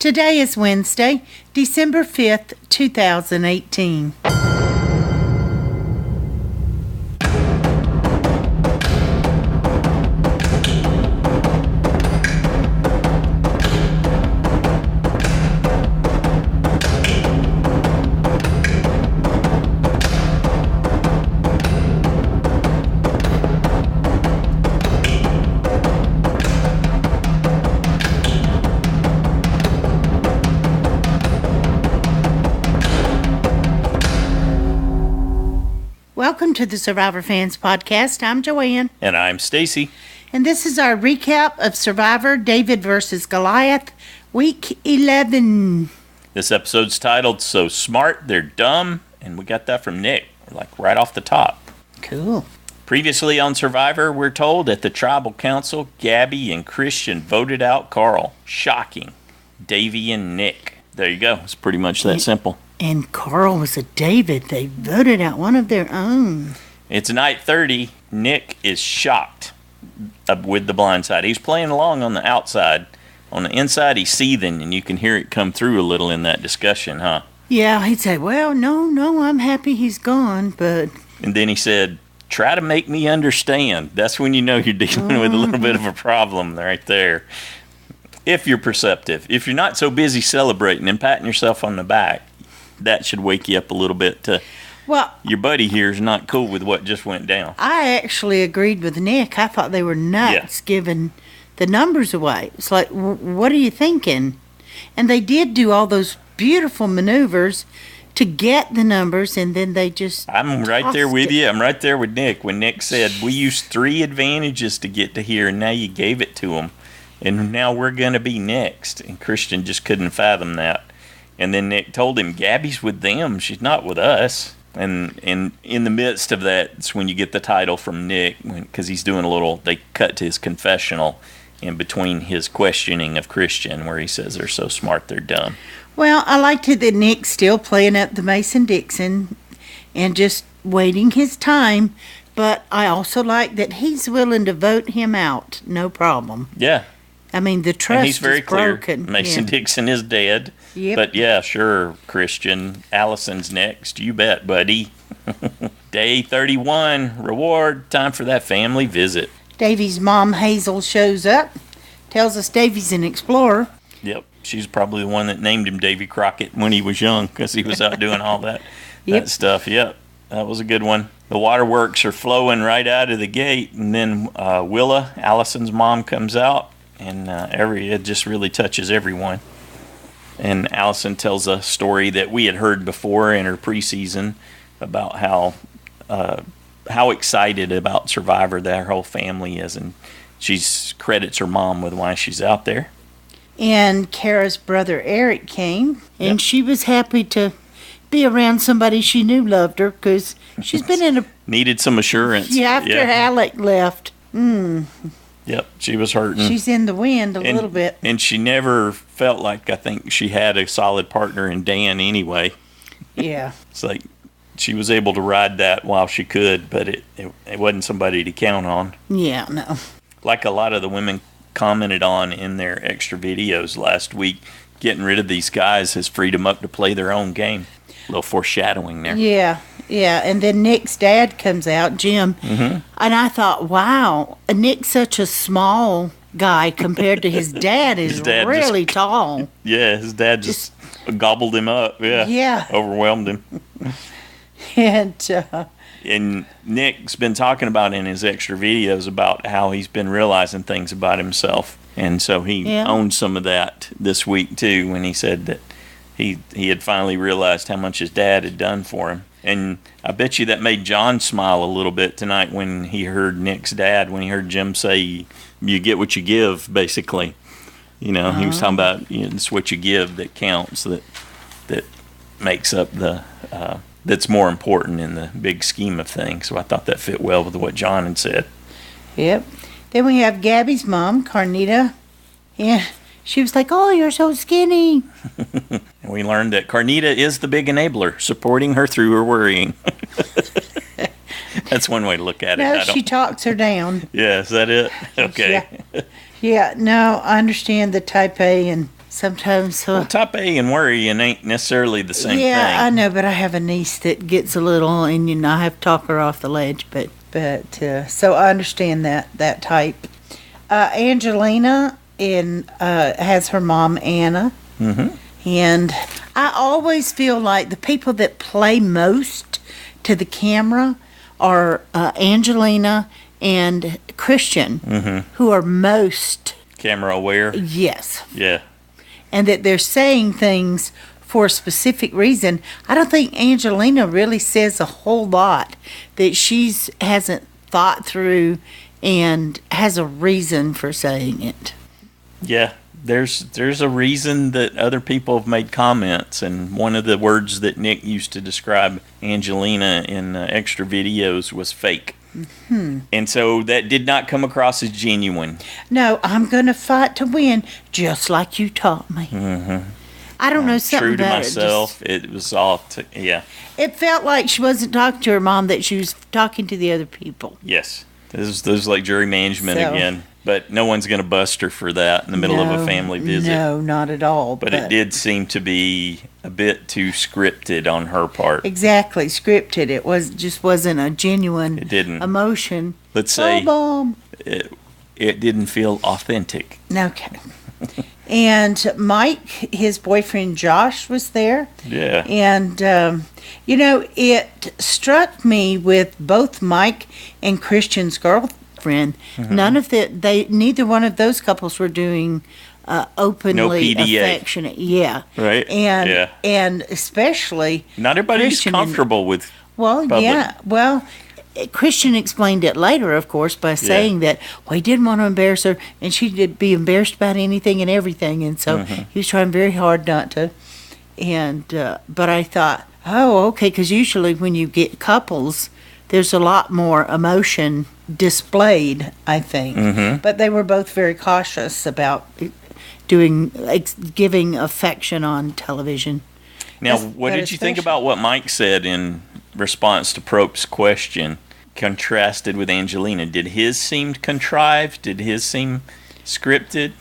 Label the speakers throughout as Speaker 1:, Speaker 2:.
Speaker 1: Today is Wednesday, December 5th, 2018. Welcome to the Survivor Fans Podcast. I'm Joanne.
Speaker 2: And I'm Stacy.
Speaker 1: And this is our recap of Survivor David versus Goliath, Week 11.
Speaker 2: This episode's titled So Smart, They're Dumb, and we got that from Nick, like right off the top.
Speaker 1: Cool.
Speaker 2: Previously on Survivor, we're told at the Tribal Council, Gabby and Christian voted out Carl. Shocking. Davie and Nick. There you go. It's pretty much that simple.
Speaker 1: And Carl was a David. They voted out one of their own.
Speaker 2: It's night 30. Nick is shocked with the Blindside. He's playing along on the outside. On the inside, he's seething, and you can hear it come through a little in that discussion, huh?
Speaker 1: Yeah, he'd say, well, no, I'm happy he's gone, but...
Speaker 2: And then he said, try to make me understand. That's when you know you're dealing with a little bit of a problem right there. If you're perceptive. If you're not so busy celebrating and patting yourself on the back, that should wake you up a little bit to, well, your buddy here is not cool with what just went down.
Speaker 1: I actually agreed with Nick. I thought they were nuts giving the numbers away. It's like, what are you thinking? And they did do all those beautiful maneuvers to get the numbers, and then they just
Speaker 2: I'm right there with you. I'm right there with Nick. When Nick said, we used 3 advantages to get to here, and now you gave it to them. And now we're going to be next. And Christian just couldn't fathom that. And then Nick told him, Gabby's with them. She's not with us. And in the midst of that, it's when you get the title from Nick, because he's doing they cut to his confessional in between his questioning of Christian, where he says they're so smart, they're dumb.
Speaker 1: Well, I liked it that Nick's still playing up the Mason-Dixon and just waiting his time. But I also like that he's willing to vote him out. No problem.
Speaker 2: Yeah.
Speaker 1: I mean, the trust
Speaker 2: he's very
Speaker 1: is broken.
Speaker 2: Clear. Mason-Dixon is dead.
Speaker 1: Yep.
Speaker 2: But yeah, sure, Christian. Allison's next. You bet, buddy. Day 31. Reward. Time for that family visit.
Speaker 1: Davie's mom, Hazel, shows up. Tells us Davie's an explorer.
Speaker 2: Yep. She's probably the one that named him Davy Crockett when he was young, because he was out doing all that, that stuff. Yep. That was a good one. The waterworks are flowing right out of the gate. And then Willa, Allison's mom, comes out. And it just really touches everyone. And Alison tells a story that we had heard before in her preseason about how excited about Survivor that her whole family is, and she credits her mom with why she's out there.
Speaker 1: And Kara's brother Eric came, and she was happy to be around somebody she knew loved her, because she's been in a
Speaker 2: needed some assurance.
Speaker 1: Yeah, after Alec left.
Speaker 2: Yep, she was hurting.
Speaker 1: She's in the wind a little bit.
Speaker 2: And she never felt like, I think, she had a solid partner in Dan anyway.
Speaker 1: Yeah.
Speaker 2: It's like she was able to ride that while she could, but it wasn't somebody to count on.
Speaker 1: Yeah, no.
Speaker 2: Like a lot of the women commented on in their extra videos last week, getting rid of these guys has freed them up to play their own game. A little foreshadowing there.
Speaker 1: Yeah. And then Nick's dad comes out, Jim. Mm-hmm. And I thought, wow, Nick's such a small guy compared to his dad is really tall.
Speaker 2: Yeah, his dad just gobbled him up. Yeah. Overwhelmed him. And Nick's been talking about in his extra videos about how he's been realizing things about himself. And so he owned some of that this week, too, when he said that he had finally realized how much his dad had done for him. And I bet you that made John smile a little bit tonight when he heard Nick's dad, when he heard Jim say, you get what you give, basically. You know, he was talking about, it's what you give that counts, that makes up that's more important in the big scheme of things. So I thought that fit well with what John had said.
Speaker 1: Yep. Then we have Gabby's mom, Carnita. Yeah. She was like, oh, you're so skinny.
Speaker 2: And we learned that Carnita is the big enabler, supporting her through her worrying. That's one way to look at it.
Speaker 1: No, she talks her down.
Speaker 2: Yeah, is that it? Okay.
Speaker 1: Yeah, no, I understand the type A and sometimes.
Speaker 2: Well, type A and worrying ain't necessarily the same thing.
Speaker 1: Yeah, I know, but I have a niece that gets a little, and I have to talk her off the ledge. But so I understand that type. Angelina has her mom Anna, and I always feel like the people that play most to the camera are Angelina and Christian, who are most
Speaker 2: camera aware.
Speaker 1: Yes.
Speaker 2: Yeah.
Speaker 1: And that they're saying things for a specific reason. I don't think Angelina really says a whole lot that she hasn't thought through and has a reason for saying it.
Speaker 2: Yeah, there's a reason that other people have made comments, and one of the words that Nick used to describe Angelina in extra videos was fake. And so that did not come across as genuine.
Speaker 1: No, I'm going to fight to win, just like you taught me. I don't know, something
Speaker 2: true to
Speaker 1: about
Speaker 2: myself. It was all, yeah.
Speaker 1: It felt like she wasn't talking to her mom, that she was talking to the other people.
Speaker 2: Yes. This is like jury management again. But no one's going to bust her for that in the middle of a family visit.
Speaker 1: No, not at all.
Speaker 2: But it did seem to be a bit too scripted on her part.
Speaker 1: Exactly, scripted. It wasn't a genuine emotion.
Speaker 2: Let's say
Speaker 1: Mom.
Speaker 2: It didn't feel authentic.
Speaker 1: Okay. And Mike, his boyfriend Josh, was there.
Speaker 2: Yeah.
Speaker 1: And, it struck me with both Mike and Christian's girlfriend. Neither one of those couples were doing openly affectionate. Yeah.
Speaker 2: Right.
Speaker 1: And especially
Speaker 2: not everybody's comfortable with public.
Speaker 1: Yeah. Well, Christian explained it later, of course, by saying that he didn't want to embarrass her, and she'd be embarrassed about anything and everything, and so he was trying very hard not to. And but I thought, oh, okay, because usually when you get couples, there's a lot more emotion displayed, I think. But they were both very cautious about giving affection on television.
Speaker 2: Now, what did you think about what Mike said in response to Prope's question, contrasted with Angelina? Did his seem contrived? Did his seem scripted?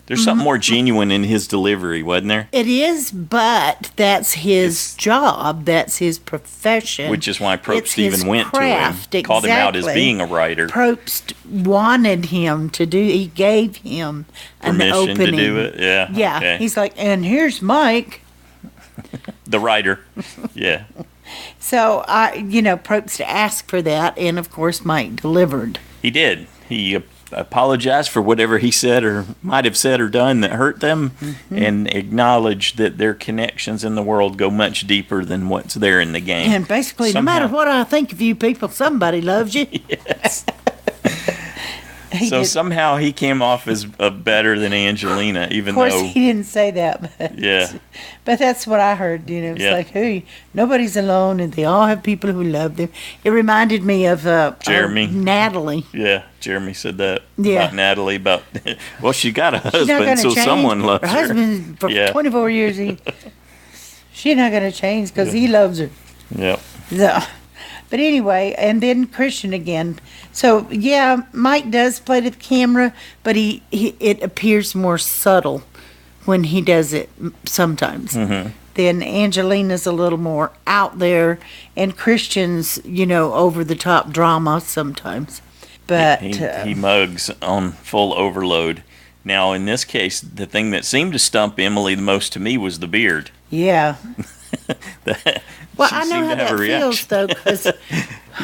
Speaker 2: There's something more genuine in his delivery, wasn't there?
Speaker 1: It is, but that's his job. That's his profession.
Speaker 2: Which is why Probst even went to him. Called him out as being a writer.
Speaker 1: Probst wanted him to do, he gave him
Speaker 2: permission
Speaker 1: an opening.
Speaker 2: To do it? Yeah.
Speaker 1: Yeah. Okay. He's like, and here's Mike.
Speaker 2: The writer. Yeah.
Speaker 1: So, Probst asked for that, and of course Mike delivered.
Speaker 2: He did. He apologized for whatever he said or might have said or done that hurt them, and acknowledged that their connections in the world go much deeper than what's there in the game.
Speaker 1: And basically, no matter what I think of you people, somebody loves you.
Speaker 2: Yes. Somehow he came off as better than Angelina, even though...
Speaker 1: Of course, he didn't say that, but that's what I heard, It's like, hey, nobody's alone, and they all have people who love them. It reminded me of
Speaker 2: Jeremy.
Speaker 1: Natalie.
Speaker 2: Yeah, Jeremy said that about Natalie, well, she got a husband, so
Speaker 1: change.
Speaker 2: Someone loves
Speaker 1: her. Her husband, for 24 years, she's not going to change because he loves her.
Speaker 2: Yep.
Speaker 1: So, but anyway, and then Christian again. So, Mike does play to the camera, but it appears more subtle when he does it sometimes. Then Angelina's a little more out there, and Christian's, over-the-top drama sometimes. But
Speaker 2: he mugs on full overload. Now, in this case, the thing that seemed to stump Emily the most to me was the beard.
Speaker 1: Yeah. Well, I know how that feels, though, because...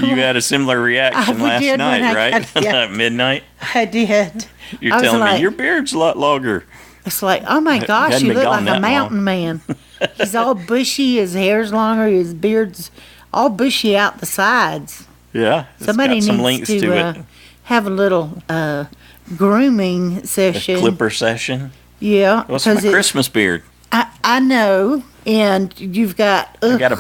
Speaker 2: You had a similar reaction last night, right? At midnight?
Speaker 1: I did.
Speaker 2: You're telling me your beard's a lot longer.
Speaker 1: It's like, oh my gosh, you look like a mountain man. He's all bushy, his hair's longer, his beard's all bushy out the sides.
Speaker 2: Yeah,
Speaker 1: somebody needs to have a little grooming session.
Speaker 2: A clipper session?
Speaker 1: Yeah.
Speaker 2: Well, it's my Christmas beard.
Speaker 1: I know, and you've got...
Speaker 2: I got to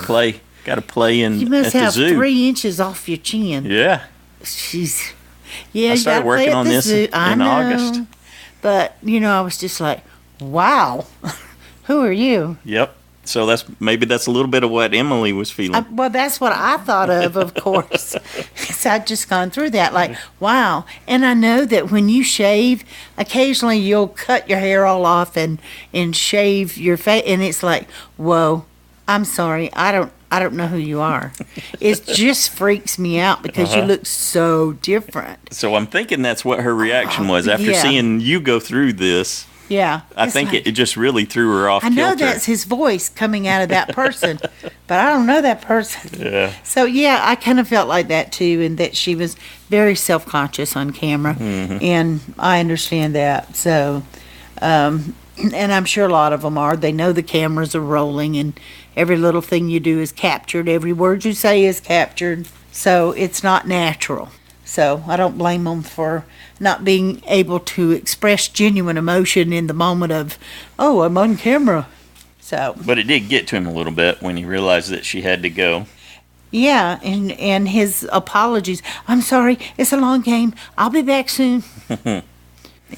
Speaker 2: play in
Speaker 1: you must
Speaker 2: at the
Speaker 1: have
Speaker 2: zoo.
Speaker 1: 3 inches off your chin.
Speaker 2: Yeah.
Speaker 1: Jeez. Yeah,
Speaker 2: I started working on this in August.
Speaker 1: But, I was just like, wow, who are you?
Speaker 2: Yep. So that's a little bit of what Emily was feeling.
Speaker 1: Well, that's what I thought of course. Because I'd just gone through that, like, wow. And I know that when you shave, occasionally you'll cut your hair all off and shave your face, and it's like, whoa, I'm sorry, I don't know who you are. It just freaks me out because you look so different.
Speaker 2: So I'm thinking that's what her reaction was after seeing you go through this.
Speaker 1: Yeah.
Speaker 2: I think it just really threw her off kilter.
Speaker 1: I know that's his voice coming out of that person, but I don't know that person.
Speaker 2: Yeah.
Speaker 1: So, yeah, I kind of felt like that, too, and that she was very self-conscious on camera, and I understand that. So, and I'm sure a lot of them are. They know the cameras are rolling, and every little thing you do is captured. Every word you say is captured, so it's not natural. So I don't blame them for not being able to express genuine emotion in the moment of, oh, I'm on camera. So. But
Speaker 2: it did get to him a little bit when he realized that she had to go.
Speaker 1: Yeah, and his apologies. I'm sorry, it's a long game. I'll be back soon.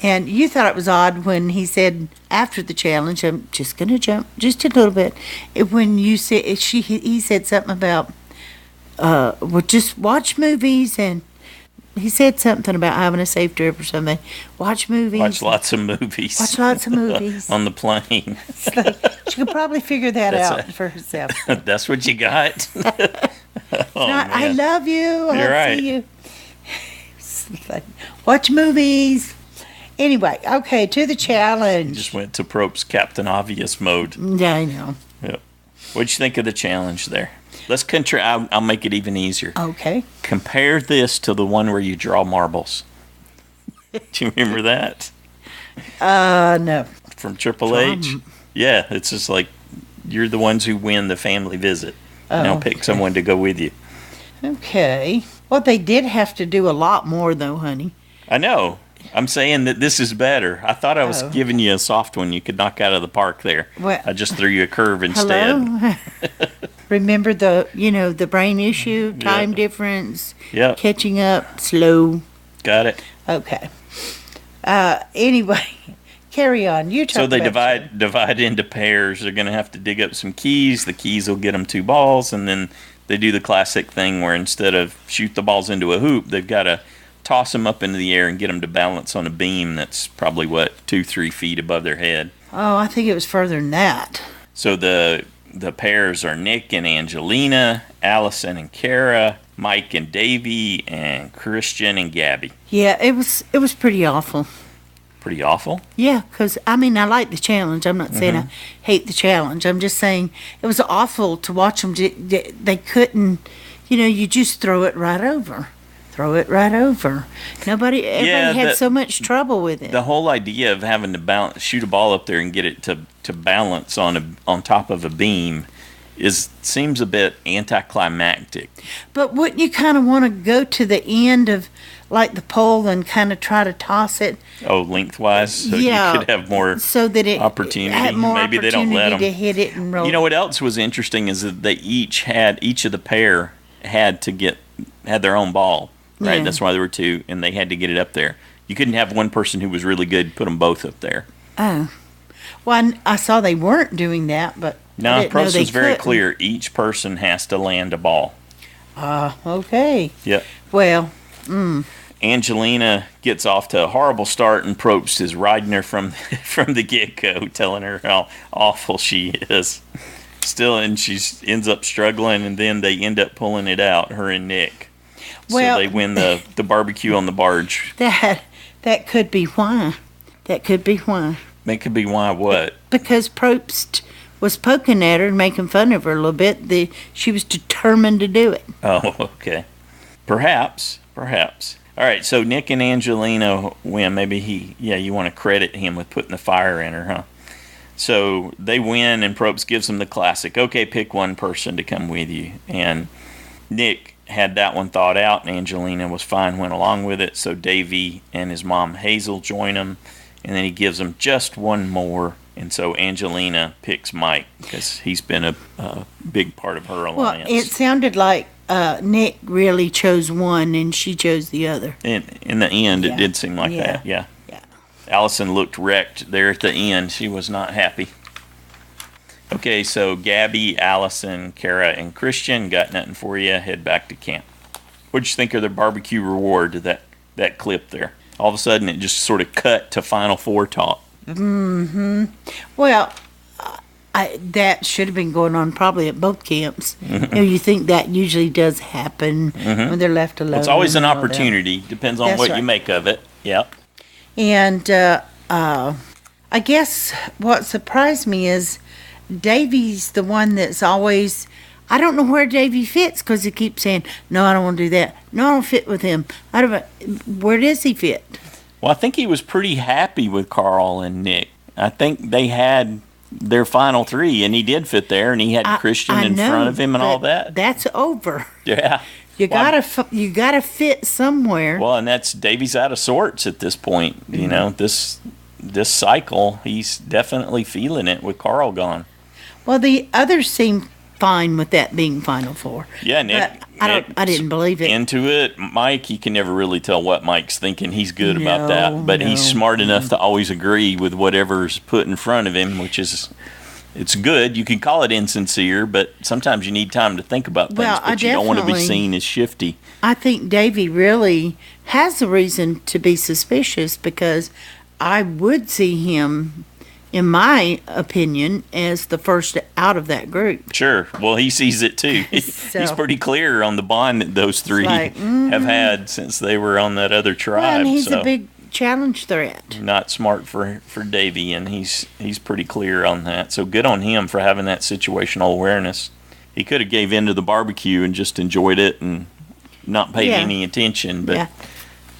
Speaker 1: And you thought it was odd when he said after the challenge, I'm just going to jump just a little bit. When you said he said something about, well, just watch movies, and he said something about having a safe trip or something. Watch movies.
Speaker 2: Watch lots of movies.
Speaker 1: Watch lots of movies.
Speaker 2: On the plane.
Speaker 1: It's like, she could probably figure that out for herself.
Speaker 2: That's what you got?
Speaker 1: I love you.
Speaker 2: You're right.
Speaker 1: See you. Like, watch movies. Anyway, okay, to the challenge.
Speaker 2: You just went to Prope's Captain Obvious mode.
Speaker 1: Yeah, I know.
Speaker 2: Yep. What'd you think of the challenge there? Let's I'll make it even easier.
Speaker 1: Okay.
Speaker 2: Compare this to the one where you draw marbles. Do you remember that?
Speaker 1: No.
Speaker 2: From Triple H? Yeah, it's just like you're the ones who win the family visit. Now pick someone to go with you.
Speaker 1: Okay. Well, they did have to do a lot more, though, honey.
Speaker 2: I know. I'm saying that this is better. I thought I was giving you a soft one you could knock out of the park there.
Speaker 1: Well,
Speaker 2: I just threw you a curve instead.
Speaker 1: Hello? Remember the brain issue, time difference, catching up, slow.
Speaker 2: Got it.
Speaker 1: Okay. Anyway, carry on. You talk.
Speaker 2: So they divide into pairs. They're going to have to dig up some keys. The keys will get them 2 balls, and then they do the classic thing where instead of shoot the balls into a hoop, they've got to toss them up into the air and get them to balance on a beam that's probably 2-3 feet above their head.
Speaker 1: Oh, I think it was further than that.
Speaker 2: So the pairs are Nick and Angelina, Alison and Kara, Mike and Davie, and Christian and Gabby.
Speaker 1: Yeah, it was pretty awful.
Speaker 2: Pretty awful?
Speaker 1: Yeah, because, I mean, I like the challenge. I'm not saying I hate the challenge. I'm just saying it was awful to watch them. They couldn't, you just throw it right over. Throw it right over. Everybody had so much trouble with it.
Speaker 2: The whole idea of having to shoot a ball up there and get it to balance on top of a beam seems a bit anticlimactic.
Speaker 1: But wouldn't you kind of want to go to the end of like the pole and kind of try to toss it?
Speaker 2: Oh, lengthwise, so you could have more
Speaker 1: so that it
Speaker 2: opportunity.
Speaker 1: Had more
Speaker 2: Maybe
Speaker 1: opportunity
Speaker 2: they don't let them
Speaker 1: to hit it and roll.
Speaker 2: You know what else was interesting is that each of the pair had their own ball. Right,
Speaker 1: Yeah.
Speaker 2: That's why there were 2, and they had to get it up there. You couldn't have one person who was really good put them both up there.
Speaker 1: Oh, well, I saw they weren't doing that, but
Speaker 2: no, Prost was very clear. Each person has to land a ball.
Speaker 1: Okay.
Speaker 2: Yep.
Speaker 1: Well,
Speaker 2: Angelina gets off to a horrible start, and Probst is riding her from the get-go, telling her how awful she is. Still, and she ends up struggling, and then they end up pulling it out, her and Nick.
Speaker 1: Well,
Speaker 2: so they win the barbecue on the barge.
Speaker 1: That could be why. That could be why.
Speaker 2: That could be why what?
Speaker 1: Because Probst was poking at her and making fun of her a little bit. She was determined to do it.
Speaker 2: Oh, okay. Perhaps. All right, so Nick and Angelina win. Maybe you want to credit him with putting the fire in her, huh? So they win, and Probst gives them the classic, okay, pick one person to come with you. And Nick had that one thought out, and Angelina was fine, went along with it. So Davie and his mom Hazel join him, and then he gives them just one more. And so Angelina picks Mike because he's been a big part of her alliance.
Speaker 1: Well, it sounded like Nick really chose one and she chose the other.
Speaker 2: In the end, it did seem like that, yeah. Alison looked wrecked there at the end. She was not happy. Okay, so Gabby, Alison, Kara, and Christian got nothing for you. Head back to camp. What'd you think of their barbecue reward to that clip there? All of a sudden, it just sort of cut to Final Four talk.
Speaker 1: Mm-hmm. Well, that should have been going on probably at both camps. You think that usually does happen when they're left alone.
Speaker 2: Well, it's always an opportunity. Depends on what you make of it. Yep.
Speaker 1: And I guess what surprised me is Davie's the one that's always, I don't know where Davie fits because he keeps saying, no, I don't want to do that. No, I don't fit with him. Where does he fit?
Speaker 2: Well, I think he was pretty happy with Carl and Nick. I think they had their final three, and he did fit there, and he had Christian in front of him and all that.
Speaker 1: That's over.
Speaker 2: Yeah.
Speaker 1: You gotta fit somewhere.
Speaker 2: Well, and that's Davie's out of sorts at this point. You know, this cycle, he's definitely feeling it with Carl gone.
Speaker 1: Well, the others seem fine with that being Final Four.
Speaker 2: Yeah, Nick.
Speaker 1: I didn't believe it.
Speaker 2: Into it. Mike, you can never really tell what Mike's thinking. He's good about that, but he's smart enough to always agree with whatever's put in front of him, which is, it's good. You can call it insincere, but sometimes you need time to think about things, but you don't want to be seen as shifty.
Speaker 1: I think Davie really has a reason to be suspicious because I would see him, in my opinion, as the first out of that group.
Speaker 2: Sure. Well, he sees it too. He's pretty clear on the bond that those three have had since they were on that other tribe.
Speaker 1: Well, and he's a big challenge threat.
Speaker 2: Not smart for Davie, and he's pretty clear on that. So good on him for having that situational awareness. He could have gave in to the barbecue and just enjoyed it and not paid any attention, but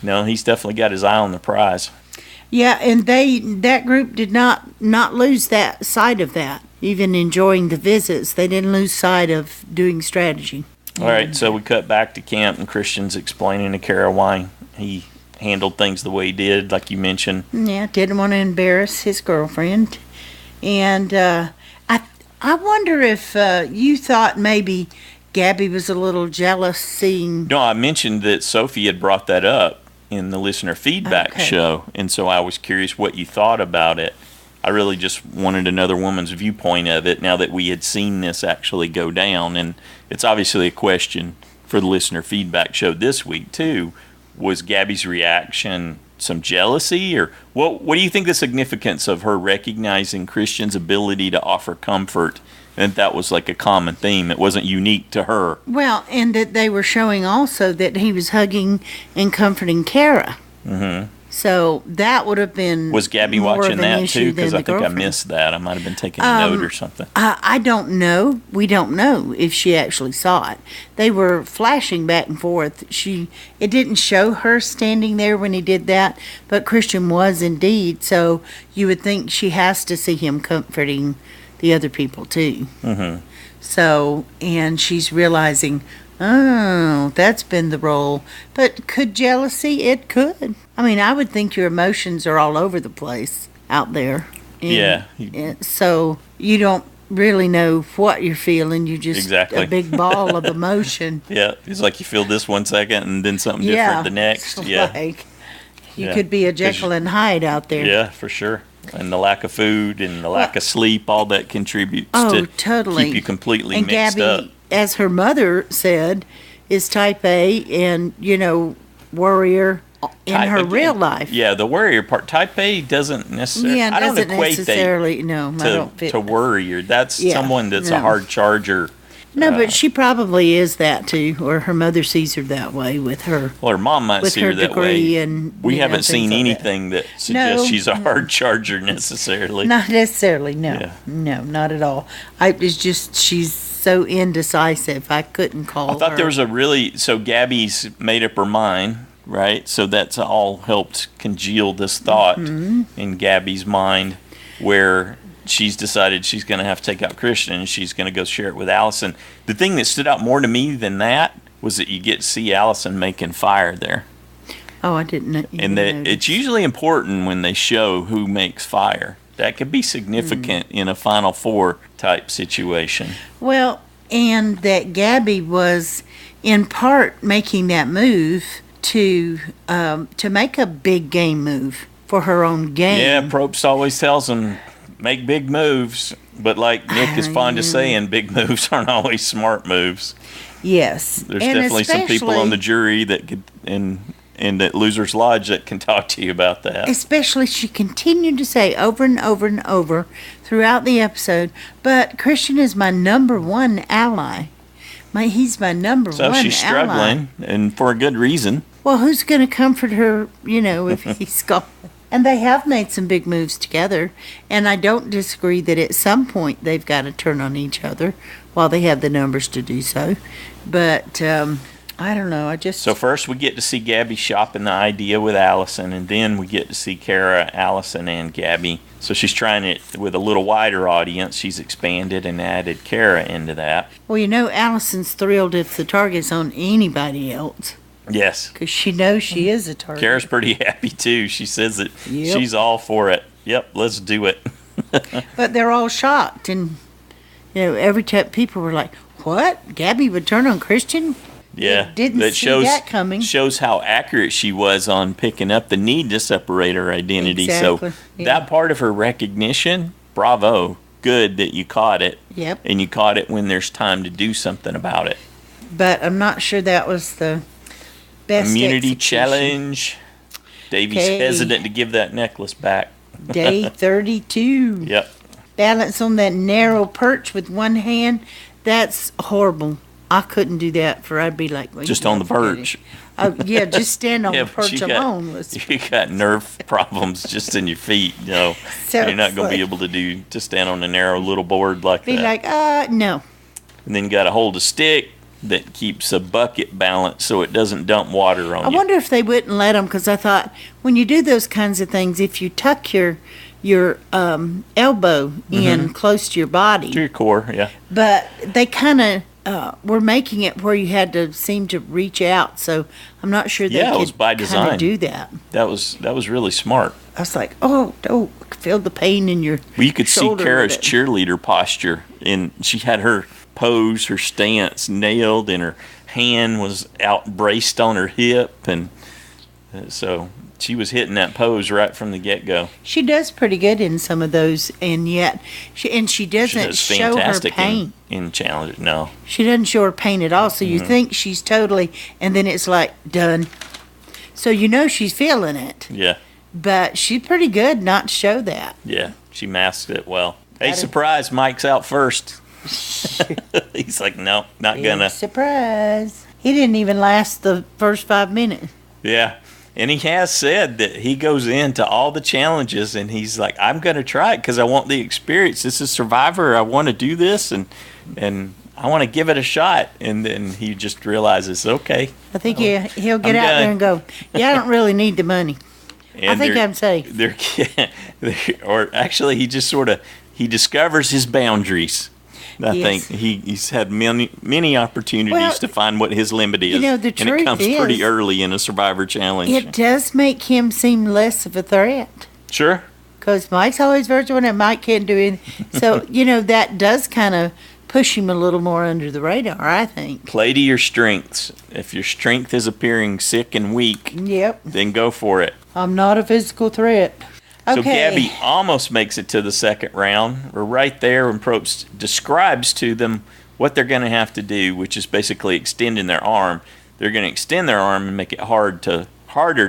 Speaker 2: no, he's definitely got his eye on the prize.
Speaker 1: Yeah, and that group did not lose that sight of that. Even enjoying the visits, they didn't lose sight of doing strategy.
Speaker 2: All right, so we cut back to camp, and Christian's explaining to Kara why he handled things the way he did, like you mentioned.
Speaker 1: Yeah, didn't want to embarrass his girlfriend. And I wonder if you thought maybe Gabby was a little jealous seeing...
Speaker 2: No, I mentioned that Sophie had brought that up in the listener feedback show, and so I was curious what you thought about it. I really just wanted another woman's viewpoint of it now that we had seen this actually go down, and it's obviously a question for the listener feedback show this week too. Was Gabby's reaction some jealousy, or what do you think the significance of her recognizing Christian's ability to offer comfort, and that was like a common theme? It wasn't unique to her.
Speaker 1: Well, and that they were showing also that he was hugging and comforting Kara. Mm-hmm. So that would have been...
Speaker 2: Was Gabby watching that too? Because I think I missed that. I might have been taking a note or something.
Speaker 1: I don't know. We don't know if she actually saw it. They were flashing back and forth. It didn't show her standing there when he did that, but Christian was indeed. So you would think she has to see him comforting the other people too. Mm-hmm. So, and she's realizing, oh, that's been the role. But could jealousy? It could. I mean, I would think your emotions are all over the place out there. And so you don't really know what you're feeling. You just a big ball of emotion.
Speaker 2: Yeah, it's like you feel this one second and then something different the next.
Speaker 1: Like you could be a Jekyll and Hyde out there.
Speaker 2: Yeah, for sure. And the lack of food and the lack of sleep, all that contributes to keep you completely mixed
Speaker 1: Gabby,
Speaker 2: up.
Speaker 1: As her mother said, is type A and, warrior in her real life.
Speaker 2: Yeah, the warrior part. Type A doesn't necessarily... I don't equate that to worrier. That's someone that's a hard charger.
Speaker 1: No, but she probably is that too, or her mother sees her that way with her.
Speaker 2: Well, her mom might see her that way.
Speaker 1: And,
Speaker 2: we haven't seen anything that suggests she's a hard charger necessarily.
Speaker 1: Not necessarily, no. Yeah. No, not at all. It's just she's so indecisive. I couldn't call her.
Speaker 2: I thought there was so Gabby's made up her mind, right? So that's all helped congeal this thought in Gabby's mind where she's decided she's going to have to take out Christian and she's going to go share it with Alison. The thing that stood out more to me than that was that you get to see Alison making fire there.
Speaker 1: Oh, I didn't know.
Speaker 2: And that it's usually important when they show who makes fire. That could be significant in a Final Four type situation.
Speaker 1: Well, and that Gabby was in part making that move to make a big game move for her own game.
Speaker 2: Yeah, Probst always tells them, make big moves, but like Nick is fond of saying, big moves aren't always smart moves.
Speaker 1: Yes.
Speaker 2: There's definitely some people on the jury that could, and at Losers Lodge that can talk to you about that.
Speaker 1: Especially, she continued to say over and over and over throughout the episode, but Christian is my number one ally. He's my number one ally.
Speaker 2: So she's struggling, and for a good reason.
Speaker 1: Well, who's going to comfort her, if he's gone? And they have made some big moves together, and I don't disagree that at some point they've got to turn on each other while they have the numbers to do so. But I don't know. So
Speaker 2: first we get to see Gabby shopping the idea with Alison, and then we get to see Kara, Alison, and Gabby. So she's trying it with a little wider audience. She's expanded and added Kara into that.
Speaker 1: Well, Alison's thrilled if the target's on anybody else.
Speaker 2: Yes.
Speaker 1: Because she knows she is a target.
Speaker 2: Kara's pretty happy, too. She says that she's all for it. Yep, let's do it.
Speaker 1: But they're all shocked. And, every time people were like, what? Gabby would turn on Christian?
Speaker 2: Yeah.
Speaker 1: Didn't see that coming.
Speaker 2: Shows how accurate she was on picking up the need to separate her identity.
Speaker 1: Exactly.
Speaker 2: So that part of her recognition, bravo. Good that you caught it.
Speaker 1: Yep.
Speaker 2: And you caught it when there's time to do something about it.
Speaker 1: But I'm not sure that was the best
Speaker 2: Immunity
Speaker 1: execution.
Speaker 2: Challenge. Davie's hesitant to give that necklace back.
Speaker 1: Day 32.
Speaker 2: Yep.
Speaker 1: Balance on that narrow perch with one hand. That's horrible. I couldn't do that, I'd be like... Well,
Speaker 2: just on the perch.
Speaker 1: Yeah, just stand on the perch alone.
Speaker 2: You got nerve problems just in your feet, So you're not going to be able to stand on a narrow little board like that.
Speaker 1: Be like, no.
Speaker 2: And then you got to hold a stick that keeps a bucket balanced so it doesn't dump water on you.
Speaker 1: I wonder if they wouldn't let them, because I thought when you do those kinds of things, if you tuck your elbow in close to your body.
Speaker 2: To your core, yeah.
Speaker 1: But they kind of were making it where you had to seem to reach out, so I'm not sure they
Speaker 2: it was by design.
Speaker 1: Do that.
Speaker 2: That was really smart.
Speaker 1: I was like, feel the pain in your
Speaker 2: Well, you could see Kara's
Speaker 1: cheerleader
Speaker 2: cheerleader posture, and she had her pose, her stance nailed, and her hand was out braced on her hip, and so she was hitting that pose right from the get-go.
Speaker 1: She does pretty good in some of those, and yet she doesn't show her pain.
Speaker 2: In challenge, no.
Speaker 1: She doesn't show her pain at all, so you think she's totally, and then it's like, done. So she's feeling it.
Speaker 2: Yeah.
Speaker 1: But she's pretty good not to show that.
Speaker 2: Yeah, she masked it well. Hey, surprise, Mike's out first. He's like, no, not gonna.
Speaker 1: Surprise. He didn't even last the first 5 minutes.
Speaker 2: Yeah. And he has said that he goes into all the challenges and he's like, I'm going to try it because I want the experience. This is Survivor. I want to do this and I want to give it a shot. And then he just realizes, okay.
Speaker 1: I think he'll get out there and go, I don't really need the money. I think I'm safe.
Speaker 2: Or actually, he just he discovers his boundaries. I think he's had many opportunities to find what his limit is.
Speaker 1: The truth
Speaker 2: and it comes pretty early in a Survivor challenge.
Speaker 1: It does make him seem less of a threat.
Speaker 2: Sure.
Speaker 1: Because Mike's always virtual and Mike can't do anything. So, that does kind of push him a little more under the radar, I think.
Speaker 2: Play to your strengths. If your strength is appearing sick and weak, then go for it.
Speaker 1: I'm not a physical threat.
Speaker 2: So Gabby almost makes it to the second round. We're right there when Probst describes to them what they're going to have to do, which is basically extending their arm. They're going to extend their arm and make it harder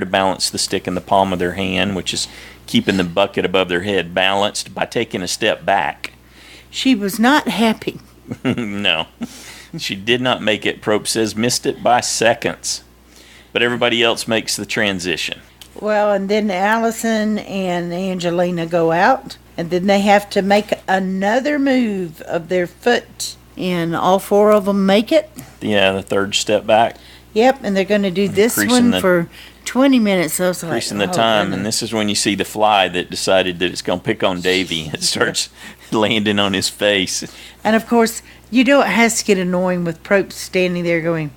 Speaker 2: to balance the stick in the palm of their hand, which is keeping the bucket above their head balanced by taking a step back.
Speaker 1: She was not happy.
Speaker 2: No. She did not make it. Probst says missed it by seconds. But everybody else makes the transition.
Speaker 1: Well, and then Alison and Angelina go out, and then they have to make another move of their foot, and all four of them make it.
Speaker 2: Yeah, the third step back.
Speaker 1: Yep, and they're going to do this one for 20 minutes. So it's like,
Speaker 2: increasing the time, and this is when you see the fly that decided that it's going to pick on Davie. It starts landing on his face.
Speaker 1: And, of course, it has to get annoying with Probst standing there going,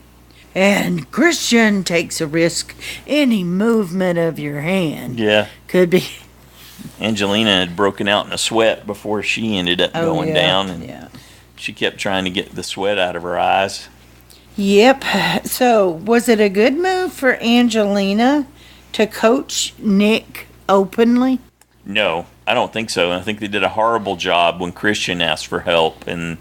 Speaker 1: and Christian takes a risk. Any movement of your hand could be.
Speaker 2: Angelina had broken out in a sweat before she ended up going down, and she kept trying to get the sweat out of her eyes.
Speaker 1: Yep. So, was it a good move for Angelina to coach Nick openly?
Speaker 2: No, I don't think so. I think they did a horrible job when Christian asked for help, and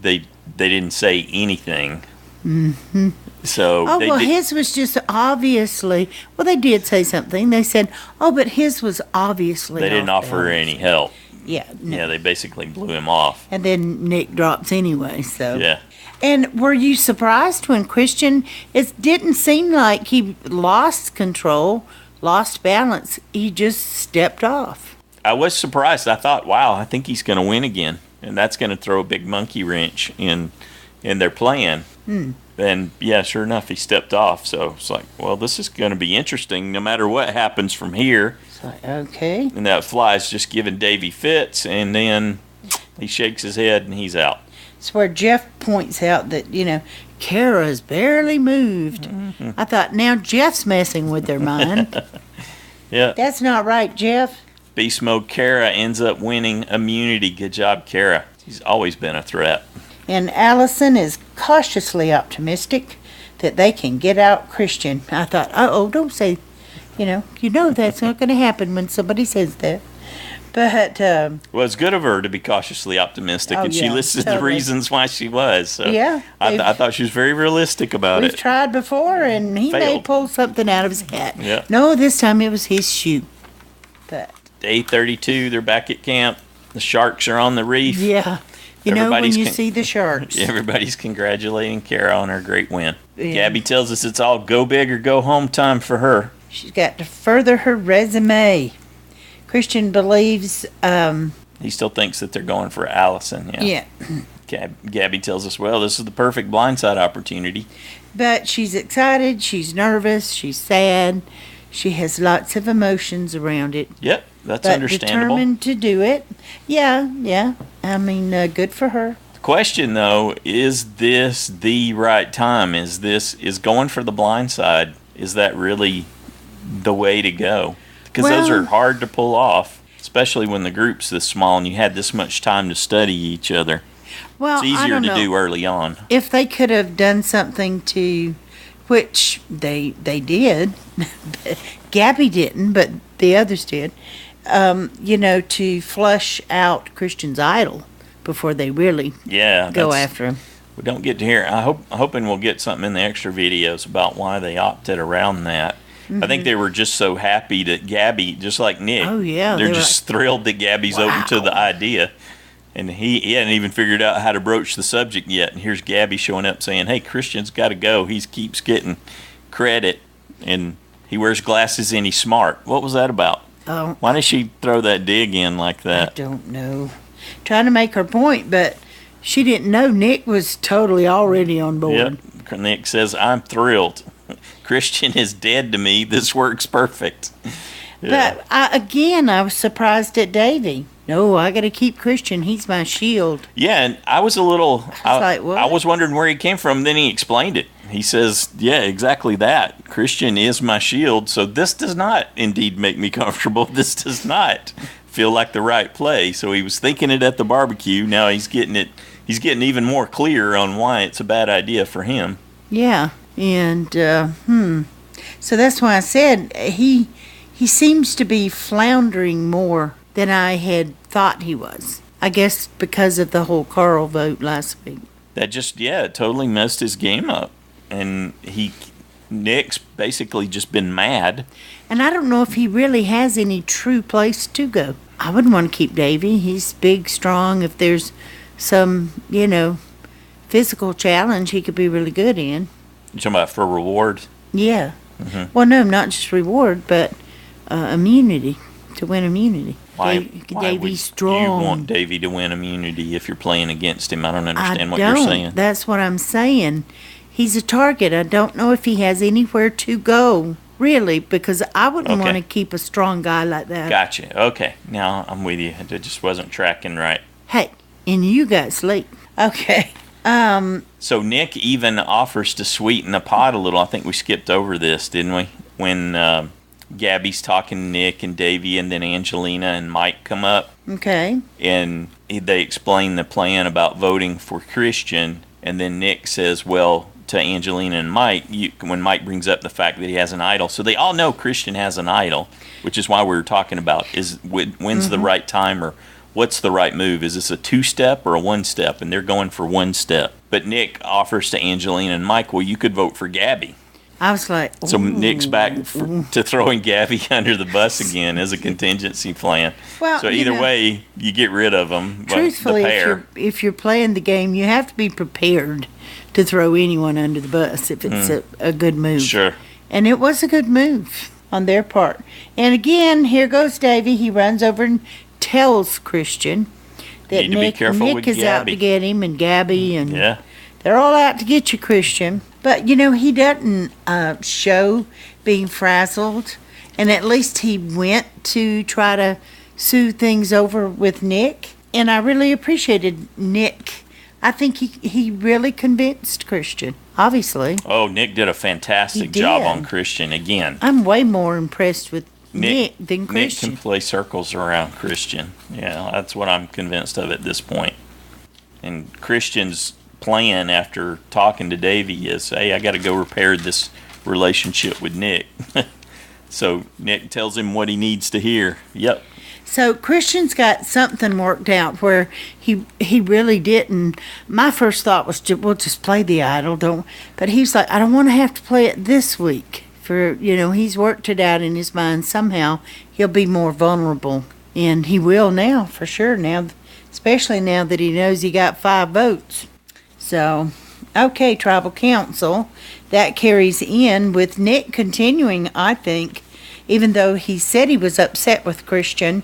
Speaker 2: they didn't say anything.
Speaker 1: Mm-hmm.
Speaker 2: So
Speaker 1: his was just obviously. Well, they did say something. They said, "Oh, but his was obviously."
Speaker 2: They didn't offer any help.
Speaker 1: Yeah. No.
Speaker 2: Yeah, they basically blew him off.
Speaker 1: And then Nick drops anyway. So.
Speaker 2: Yeah.
Speaker 1: And were you surprised when Christian? It didn't seem like he lost control, lost balance. He just stepped off.
Speaker 2: I was surprised. I thought, wow, I think he's going to win again, and that's going to throw a big monkey wrench in their plan. And yeah, sure enough, he stepped off. So it's like, well, this is going to be interesting no matter what happens from here.
Speaker 1: It's like, okay.
Speaker 2: And that fly's just giving Davie fits, and then he shakes his head and he's out.
Speaker 1: It's where Jeff points out that, Kara's barely moved. Mm-hmm. I thought, now Jeff's messing with their mind.
Speaker 2: Yeah.
Speaker 1: That's not right, Jeff.
Speaker 2: Beast Mode Kara ends up winning immunity. Good job, Kara. She's always been a threat.
Speaker 1: And Alison is cautiously optimistic that they can get out Christian. I thought, don't say, that's not going to happen when somebody says that. But
Speaker 2: well, it's good of her to be cautiously optimistic, and she listed the reasons why she was. So
Speaker 1: yeah,
Speaker 2: I thought she was very realistic about it.
Speaker 1: We've tried before, and he may pull something out of his hat.
Speaker 2: Yeah.
Speaker 1: No, this time it was his shoe. But
Speaker 2: Day 32, they're back at camp. The sharks are on the reef.
Speaker 1: Yeah. When you see the sharks.
Speaker 2: Everybody's congratulating Kara on her great win. Yeah. Gabby tells us it's all go big or go home time for her.
Speaker 1: She's got to further her resume. Christian believes...
Speaker 2: he still thinks that they're going for Alison.
Speaker 1: Yeah.
Speaker 2: Gabby tells us, well, this is the perfect blindside opportunity.
Speaker 1: But she's excited, she's nervous, she's sad. She has lots of emotions around it.
Speaker 2: Yep, that's understandable.
Speaker 1: Determined to do it. Yeah. I mean, good for her.
Speaker 2: The question, though, is this the right time? Is going for the blindside, is that really the way to go? Because those are hard to pull off, especially when the group's this small and you had this much time to study each other.
Speaker 1: Well,
Speaker 2: it's easier to do early on.
Speaker 1: If they could have done something which they did, Gabby didn't, but the others did, to flush out Christian's idol before they really go after him.
Speaker 2: We don't get to hear. I'm hoping we'll get something in the extra videos about why they opted around that. Mm-hmm. I think they were just so happy that Gabby, just like Nick, they're just thrilled that Gabby's open to the idea. And he hadn't even figured out how to broach the subject yet. And here's Gabby showing up saying, hey, Christian's got to go. He keeps getting credit, and he wears glasses and he's smart. What was that about?
Speaker 1: Oh.
Speaker 2: Why did she throw that dig in like that?
Speaker 1: I don't know. Trying to make her point, but she didn't know Nick was totally already on board.
Speaker 2: Yep. Nick says, I'm thrilled. Christian is dead to me. This works perfect.
Speaker 1: Yeah. But I was surprised at Davie. No, I got to keep Christian. He's my shield.
Speaker 2: Yeah, and I was a little...
Speaker 1: I
Speaker 2: was wondering where he came from. Then he explained it. He says, yeah, exactly that. Christian is my shield. So this does not indeed make me comfortable. This does not feel like the right play. So he was thinking it at the barbecue. Now he's getting it. He's getting even more clear on why it's a bad idea for him.
Speaker 1: Yeah, and so that's why I said he seems to be floundering more than I had thought he was. I guess because of the whole Carl vote last week.
Speaker 2: That just, it totally messed his game up. And Nick's basically just been mad.
Speaker 1: And I don't know if he really has any true place to go. I wouldn't want to keep Davie. He's big, strong. If there's some, physical challenge he could be really good in.
Speaker 2: You're talking about for reward?
Speaker 1: Yeah.
Speaker 2: Mm-hmm.
Speaker 1: Well, no, not just reward, but immunity, to win immunity.
Speaker 2: Davie's
Speaker 1: strong.
Speaker 2: You want Davie to win immunity if you're playing against him? I don't understand what you're saying.
Speaker 1: That's what I'm saying. He's a target. I don't know if he has anywhere to go, really, because I wouldn't want to keep a strong guy like that.
Speaker 2: Gotcha. Okay. Now I'm with you. It just wasn't tracking right.
Speaker 1: Hey, and you got sleep. Okay.
Speaker 2: So Nick even offers to sweeten the pot a little. I think we skipped over this, didn't we? When Gabby's talking to Nick and Davie, and then Angelina and Mike come up.
Speaker 1: Okay.
Speaker 2: And they explain the plan about voting for Christian, and then Nick says, well, to Angelina and Mike, when Mike brings up the fact that he has an idol. So they all know Christian has an idol, which is why we were talking about when's the right time or what's the right move. Is this a 2-step or a 1-step? And they're going for 1 step. But Nick offers to Angelina and Mike, well, you could vote for Gabby.
Speaker 1: I was like, ooh.
Speaker 2: So Nick's back to throwing Gabby under the bus again as a contingency plan. Well, so either way, you get rid of them.
Speaker 1: Truthfully, if you're playing the game, you have to be prepared to throw anyone under the bus if it's a good move.
Speaker 2: Sure.
Speaker 1: And it was a good move on their part. And again, here goes Davie. He runs over and tells Christian that Nick is out to get him, and Gabby, and they're all out to get you, Christian. But, he doesn't show being frazzled. And at least he went to try to soothe things over with Nick. And I really appreciated Nick. I think he really convinced Christian, obviously.
Speaker 2: Oh, Nick did a fantastic job on Christian again.
Speaker 1: I'm way more impressed with Nick than Christian.
Speaker 2: Nick can play circles around Christian. Yeah, that's what I'm convinced of at this point. And Christian's plan after talking to Davie is, hey, I got to go repair this relationship with Nick. So Nick tells him what he needs to hear. Yep.
Speaker 1: So Christian's got something worked out where he really didn't. My first thought was, we'll just play the idol, but he's like, I don't want to have to play it this week. He's worked it out in his mind. Somehow he'll be more vulnerable, and he will now for sure. Now, especially now that he knows he got 5 votes. So, okay, Tribal Council, that carries in with Nick continuing, I think. Even though he said he was upset with Christian,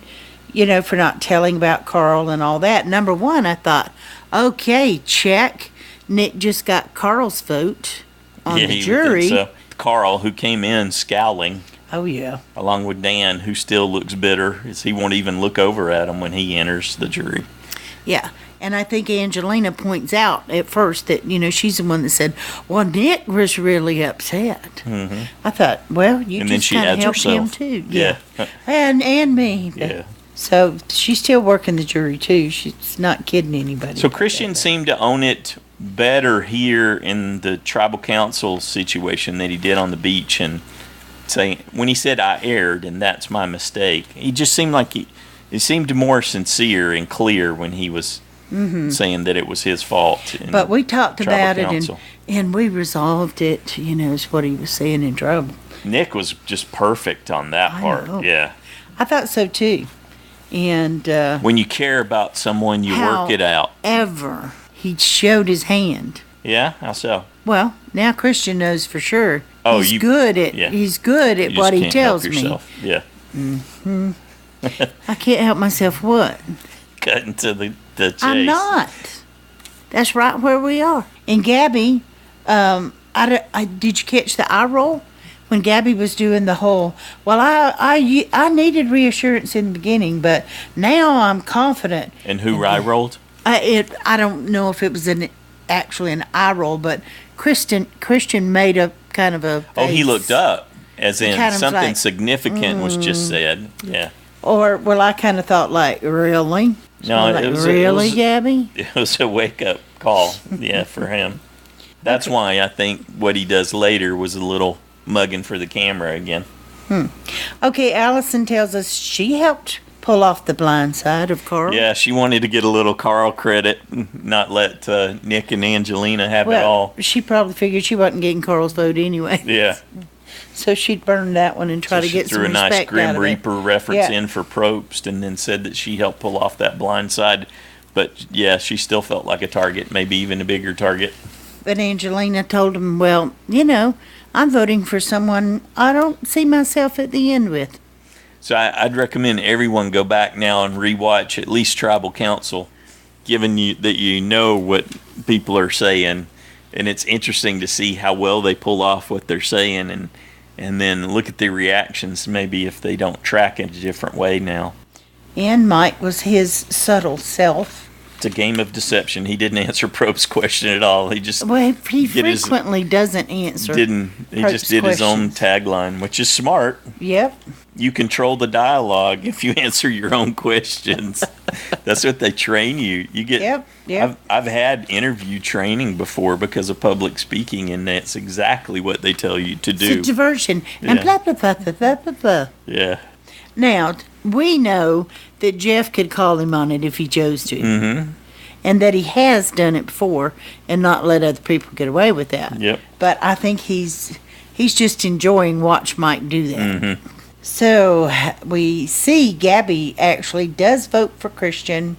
Speaker 1: for not telling about Carl and all that. Number one, I thought, okay, check. Nick just got Carl's vote on the jury.
Speaker 2: So. Carl, who came in scowling.
Speaker 1: Oh, yeah.
Speaker 2: Along with Dan, who still looks bitter, as he won't even look over at him when he enters the jury.
Speaker 1: Yeah. And I think Angelina points out at first that, she's the one that said, well, Nick was really upset. Mm-hmm. I thought, well, you just kind of helped him too.
Speaker 2: Yeah.
Speaker 1: And me.
Speaker 2: Yeah.
Speaker 1: So she's still working the jury too. She's not kidding anybody.
Speaker 2: So Christian seemed to own it better here in the Tribal Council situation that he did on the beach, and saying, when he said, I erred and that's my mistake, he just seemed like he seemed more sincere and clear when he was saying that it was his fault.
Speaker 1: But we talked about it and we resolved it, is what he was saying in trouble.
Speaker 2: Nick was just perfect on that part.
Speaker 1: Know.
Speaker 2: Yeah.
Speaker 1: I thought so too. And
Speaker 2: when you care about someone, you work it out.
Speaker 1: However, he showed his hand.
Speaker 2: Yeah? How so?
Speaker 1: Well, now Christian knows for sure.
Speaker 2: Oh,
Speaker 1: he's good at what he tells me.
Speaker 2: Yeah.
Speaker 1: Mm-hmm. I can't help myself. What?
Speaker 2: Cutting to the chase.
Speaker 1: I'm not. That's right where we are. And Gabby, did you catch the eye roll when Gabby was doing the whole? Well, I needed reassurance in the beginning, but now I'm confident.
Speaker 2: And who eye rolled?
Speaker 1: I don't know if it was actually an eye roll, but Christian made a kind of a face.
Speaker 2: Oh, he looked up, as in something significant was just said. Yeah.
Speaker 1: Or, well, I kind of thought, like, really?
Speaker 2: No,
Speaker 1: like, really, Gabby?
Speaker 2: It was a wake-up call, yeah, for him. That's why I think what he does later was a little mugging for the camera again.
Speaker 1: Okay, Alison tells us she helped pull off the Blindside of Carl.
Speaker 2: Yeah, she wanted to get a little Carl credit, not let Nick and Angelina have it all.
Speaker 1: She probably figured she wasn't getting Carl's vote anyway.
Speaker 2: Yeah.
Speaker 1: So she'd burn that one and try to get some respect out of it.
Speaker 2: She threw a nice Grim Reaper reference in for Probst, and then said that she helped pull off that Blindside. But, yeah, she still felt like a target, maybe even a bigger target.
Speaker 1: But Angelina told him, well, I'm voting for someone I don't see myself at the end with.
Speaker 2: So I'd recommend everyone go back now and rewatch at least Tribal Council, given that you know what people are saying. And it's interesting to see how well they pull off what they're saying, and then look at the reactions, maybe if they don't track in a different way now.
Speaker 1: And Mike was his subtle self.
Speaker 2: It's a game of deception. He didn't answer Probe's question at all. He just
Speaker 1: he frequently doesn't answer.
Speaker 2: He just did his own tagline, which is smart.
Speaker 1: Yep.
Speaker 2: You control the dialogue if you answer your own questions. That's what they train you. You get. Yep. I've had interview training before because of public speaking, and that's exactly what they tell you to do.
Speaker 1: It's a diversion and blah blah blah blah blah blah blah.
Speaker 2: Yeah.
Speaker 1: Now we know that Jeff could call him on it if he chose to,
Speaker 2: and
Speaker 1: that he has done it before and not let other people get away with that.
Speaker 2: Yep.
Speaker 1: But I think he's just enjoying watch Mike do that. So we see Gabby actually does vote for Christian,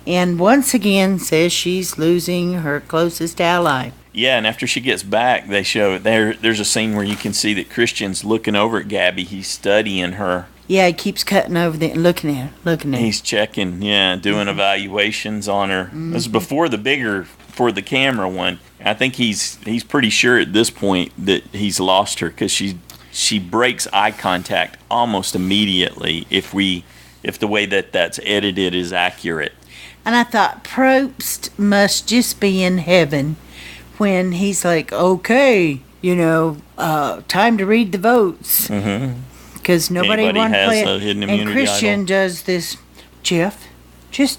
Speaker 1: and once again says she's losing her closest ally.
Speaker 2: Yeah, and after she gets back, they show there's a scene where you can see that Christian's looking over at Gabby. He's studying her.
Speaker 1: Yeah, he keeps cutting over there and looking at her.
Speaker 2: He's checking, doing evaluations on her. This is before the camera one. I think he's pretty sure at this point that he's lost her because she breaks eye contact almost immediately if the way that's edited is accurate.
Speaker 1: And I thought Probst must just be in heaven when he's like, okay, time to read the votes. Because nobody wants to play it. And Christian does this. Jeff, just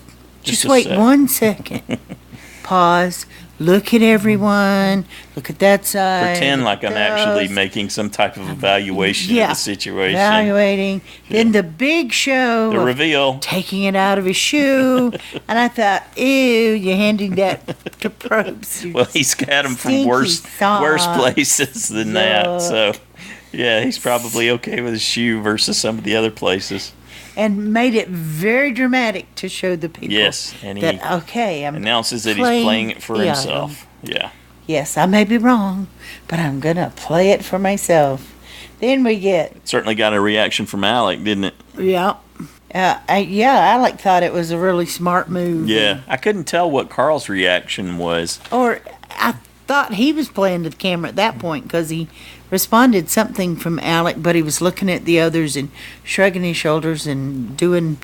Speaker 1: wait 1 second. Pause. Look at everyone. Look at that side.
Speaker 2: Pretend like I'm actually making some type of evaluation of the situation.
Speaker 1: Evaluating. Yeah. Then the big show.
Speaker 2: The reveal.
Speaker 1: Taking it out of his shoe. And I thought, ew, you're handing that to Probst.
Speaker 2: Well, he's got him from worse places than that. So, yeah, he's probably okay with his shoe versus some of the other places.
Speaker 1: And made it very dramatic to show the people.
Speaker 2: Yes, and he
Speaker 1: announces
Speaker 2: that he's playing it for himself. Yeah.
Speaker 1: Yes, I may be wrong, but I'm going to play it for myself. Then we get...
Speaker 2: It certainly got a reaction from Alec, didn't it?
Speaker 1: Yeah. Alec thought it was a really smart move.
Speaker 2: Yeah, I couldn't tell what Carl's reaction was.
Speaker 1: Or I thought he was playing to the camera at that point because he responded something from Alec, but he was looking at the others and shrugging his shoulders and doing...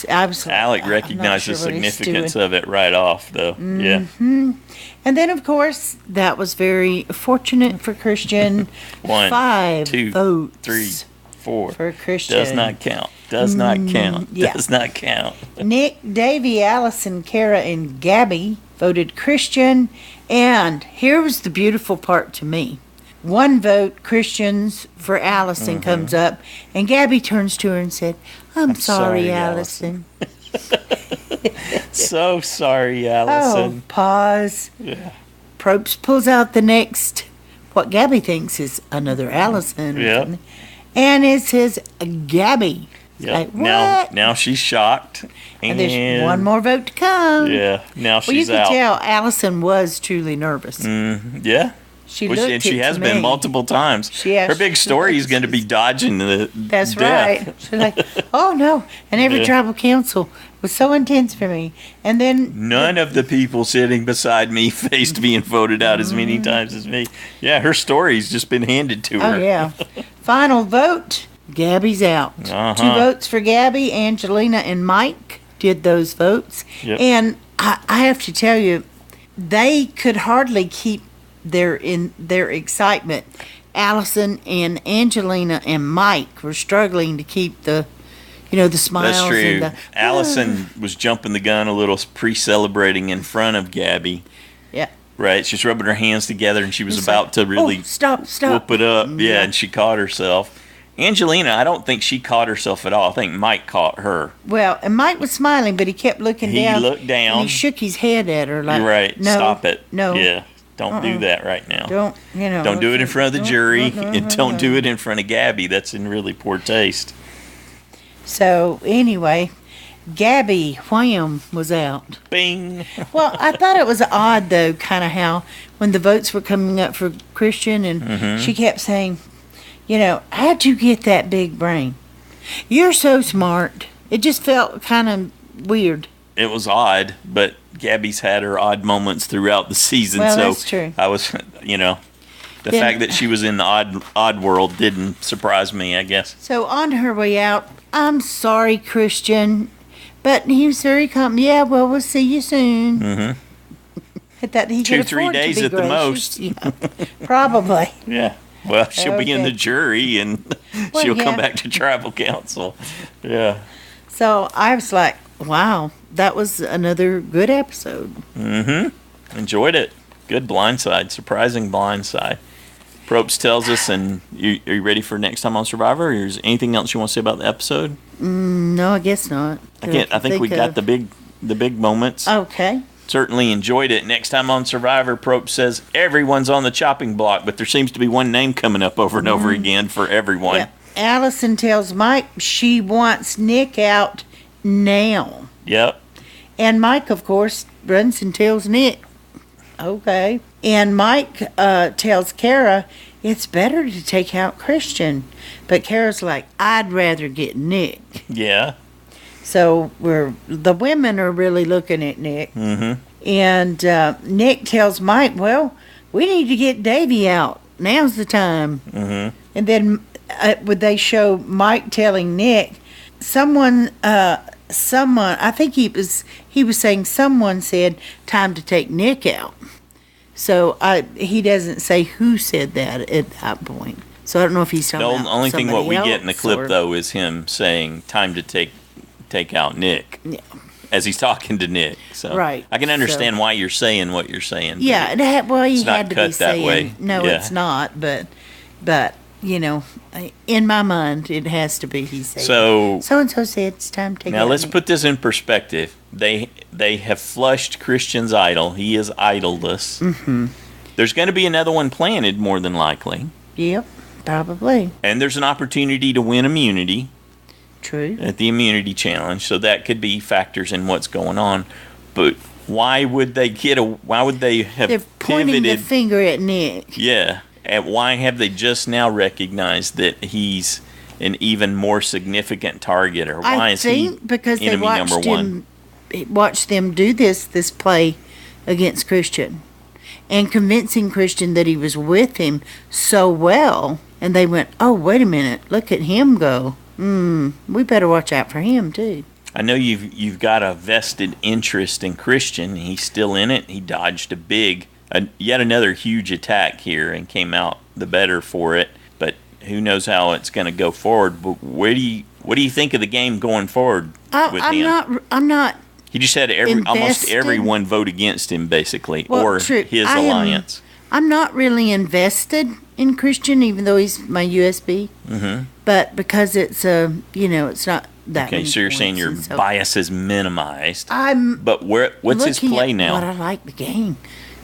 Speaker 2: Alec recognized the significance of it right off, though. Yeah.
Speaker 1: And then, of course, that was very fortunate for Christian.
Speaker 2: 1,
Speaker 1: 5
Speaker 2: 2,
Speaker 1: votes
Speaker 2: 3, 4
Speaker 1: for Christian.
Speaker 2: Does not count. Does not count. Yeah. Does not count.
Speaker 1: Nick, Davie, Alison, Kara, and Gabby voted Christian. And here was the beautiful part to me. 1 vote, Christians for Alison comes up, and Gabby turns to her and said, I'm sorry, Alison.
Speaker 2: So sorry, Alison.
Speaker 1: Oh, pause.
Speaker 2: Yeah.
Speaker 1: Probst pulls out the next, what Gabby thinks is another Alison.
Speaker 2: Yeah.
Speaker 1: And it says Gabby.
Speaker 2: Yep.
Speaker 1: Like, what?
Speaker 2: Now she's shocked.
Speaker 1: And there's 1 more vote to come.
Speaker 2: Yeah, now she's
Speaker 1: out.
Speaker 2: Well, you
Speaker 1: could tell Alison was truly nervous.
Speaker 2: Yeah.
Speaker 1: She
Speaker 2: has been multiple times. Her big story is going to be dodging the
Speaker 1: That's
Speaker 2: death.
Speaker 1: Right. She's like, oh no. And every tribal council was so intense for me. And then...
Speaker 2: None of the people sitting beside me faced being voted out as many times as me. Yeah, her story's just been handed to her.
Speaker 1: Oh, yeah. Final vote, Gabby's out. 2 votes for Gabby. Angelina and Mike did those votes.
Speaker 2: Yep.
Speaker 1: And I have to tell you, they could hardly keep their excitement. Alison and Angelina and Mike were struggling to keep the smiles.
Speaker 2: That's true.
Speaker 1: And
Speaker 2: Alison was jumping the gun a little, pre-celebrating in front of Gabby.
Speaker 1: Yeah.
Speaker 2: Right. She's rubbing her hands together, and she was about to really
Speaker 1: stop.
Speaker 2: whoop it up. Yeah, and she caught herself. Angelina, I don't think she caught herself at all. I think Mike caught her.
Speaker 1: Well, and Mike was smiling, but he kept looking down.
Speaker 2: He looked down.
Speaker 1: And he shook his head at her like,
Speaker 2: you're right.
Speaker 1: No,
Speaker 2: stop it.
Speaker 1: No.
Speaker 2: Yeah. Don't do that right now.
Speaker 1: Don't
Speaker 2: do it in front of the jury, and don't do it in front of Gabby. That's in really poor taste.
Speaker 1: So, anyway, Gabby, wham, was out.
Speaker 2: Bing.
Speaker 1: Well, I thought it was odd, though, kind of how when the votes were coming up for Christian, and she kept saying, how'd you get that big brain? You're so smart. It just felt kind of weird.
Speaker 2: It was odd, but Gabby's had her odd moments throughout the season.
Speaker 1: Well,
Speaker 2: so
Speaker 1: that's true.
Speaker 2: I was, the fact that she was in the odd world didn't surprise me, I guess.
Speaker 1: So on her way out, I'm sorry, Christian, But he was very calm. Yeah, well, we'll see you soon.
Speaker 2: Mm-hmm.
Speaker 1: That he
Speaker 2: 2-3 days at the most.
Speaker 1: Yeah, probably.
Speaker 2: Yeah. Well, she'll be in the jury, and she'll come back to tribal council. Yeah.
Speaker 1: So I was like, wow, that was another good episode.
Speaker 2: Mm-hmm. Enjoyed it. Good blindside. Surprising blindside. Probst tells us, and are you ready for next time on Survivor? Or is there anything else you want to say about the episode?
Speaker 1: No, I guess not.
Speaker 2: I think we got the big moments.
Speaker 1: Okay.
Speaker 2: Certainly enjoyed it. Next time on Survivor, Probst says everyone's on the chopping block, but there seems to be one name coming up over and over again for everyone.
Speaker 1: Yeah. Alison tells Mike she wants Nick out now.
Speaker 2: Yep.
Speaker 1: And Mike, of course, runs and tells Nick. Okay. And Mike tells Kara it's better to take out Christian. But Kara's like, I'd rather get Nick.
Speaker 2: Yeah.
Speaker 1: So the women are really looking at Nick.
Speaker 2: Mm-hmm.
Speaker 1: And Nick tells Mike, well, we need to get Davie out. Now's the time.
Speaker 2: Mm-hmm.
Speaker 1: And then would they show Mike telling Nick, someone, I think he was saying someone said, time to take Nick out. So he doesn't say who said that at that point. So I don't know if he's talking about
Speaker 2: the only thing what we get in the clip,
Speaker 1: or,
Speaker 2: though, is him saying, time to take out Nick.
Speaker 1: Yeah.
Speaker 2: As he's talking to Nick. So
Speaker 1: right.
Speaker 2: I can understand why you're saying what you're saying.
Speaker 1: Yeah, he had to be saying.
Speaker 2: Way.
Speaker 1: No,
Speaker 2: yeah.
Speaker 1: It's not, but you know, in my mind, it has to be. He said. So and so said it's time to take.
Speaker 2: Now let's put this in perspective. They have flushed Christian's idol. He is idolless.
Speaker 1: Mm-hmm.
Speaker 2: There's going to be another one planted, more than likely.
Speaker 1: Yep, probably.
Speaker 2: And there's an opportunity to win immunity.
Speaker 1: True.
Speaker 2: At the immunity challenge, so that could be factors in what's going on. But why would they have
Speaker 1: They're pointing
Speaker 2: pivoted?
Speaker 1: the finger at Nick.
Speaker 2: Yeah. And why have they just now recognized that he's an even more significant target, or why is he
Speaker 1: because they
Speaker 2: enemy number one?
Speaker 1: Watched them do this play against Christian, and convincing Christian that he was with him so well, and they went, "Oh, wait a minute, look at him go. We better watch out for him too."
Speaker 2: I know you've got a vested interest in Christian. He's still in it. He dodged yet another huge attack here and came out the better for it. But who knows how it's going to go forward? But what do you think of the game going forward with him?
Speaker 1: I'm not.
Speaker 2: He just had almost everyone vote against him, basically, his alliance.
Speaker 1: I'm not really invested in Christian, even though he's my USB.
Speaker 2: Mm-hmm.
Speaker 1: But because it's it's not that.
Speaker 2: Okay, so you're saying your bias is minimized. But what's his play now?
Speaker 1: But I like the game,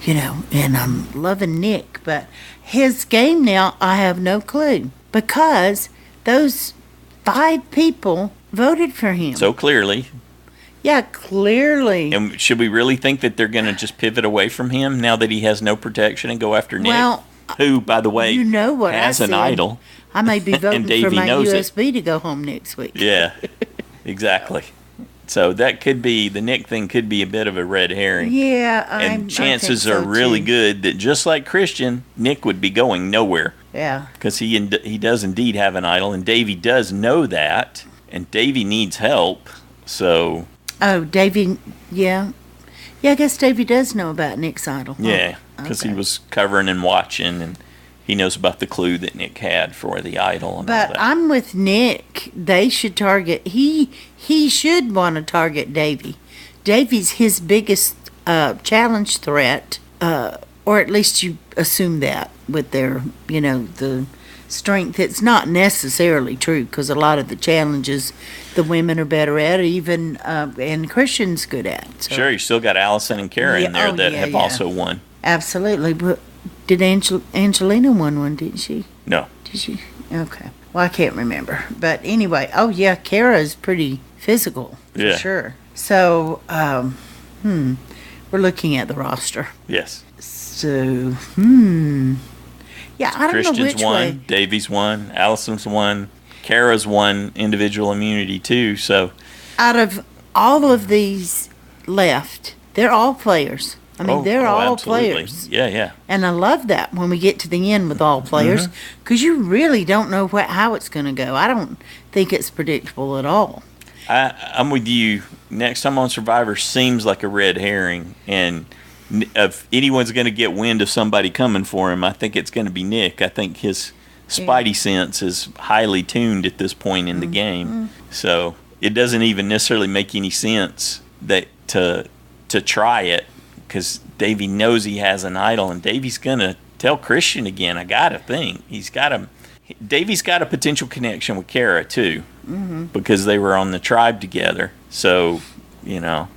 Speaker 1: and I'm loving Nick. But his game now, I have no clue because those 5 people voted for him
Speaker 2: so clearly.
Speaker 1: Yeah, clearly.
Speaker 2: And should we really think that they're going to just pivot away from him now that he has no protection and go after Nick?
Speaker 1: Well,
Speaker 2: who, by the way, has an idol.
Speaker 1: I may be voting for my USB to go home next week.
Speaker 2: Yeah, exactly. So that could be, the Nick thing could be a bit of a red herring.
Speaker 1: Yeah,
Speaker 2: and chances are really good that just like Christian, Nick would be going nowhere.
Speaker 1: Yeah.
Speaker 2: Because he does indeed have an idol, and Davie does know that, and Davie needs help, so...
Speaker 1: Oh, Davie, yeah. Yeah, I guess Davie does know about Nick's idol. Huh?
Speaker 2: Yeah, because he was covering and watching, and he knows about the clue that Nick had for the idol. And all that.
Speaker 1: I'm with Nick. They should target, he should want to target Davie. Davie's his biggest challenge threat, or at least you assume that with their, the strength. It's not necessarily true because a lot of the challenges the women are better at, even and Christian's good at. So.
Speaker 2: Sure, you still got Alison and Kara in there that have also won.
Speaker 1: Absolutely, but did Angelina won one? Didn't she?
Speaker 2: No.
Speaker 1: Did she? Okay. Well, I can't remember, but anyway. Oh yeah, Kara is pretty physical for sure. So, we're looking at the roster.
Speaker 2: Yes.
Speaker 1: So, yeah, I don't know which
Speaker 2: Christian's won,
Speaker 1: way.
Speaker 2: Davie's won, Alison's won, Kara's won individual immunity too. So,
Speaker 1: out of all of these left, they're all players. I mean, they're all
Speaker 2: absolutely.
Speaker 1: players.
Speaker 2: Yeah.
Speaker 1: And I love that when we get to the end with all players, because you really don't know how it's going to go. I don't think it's predictable at all.
Speaker 2: I'm with you. Next Time on Survivor seems like a red herring, and if anyone's going to get wind of somebody coming for him, I think it's going to be Nick. I think his spidey sense is highly tuned at this point in the game, so it doesn't even necessarily make any sense that to try it, because Davie knows he has an idol, and Davie's going to tell Christian again. I got to think Davie's got a potential connection with Kara too, because they were on the tribe together. So, Well,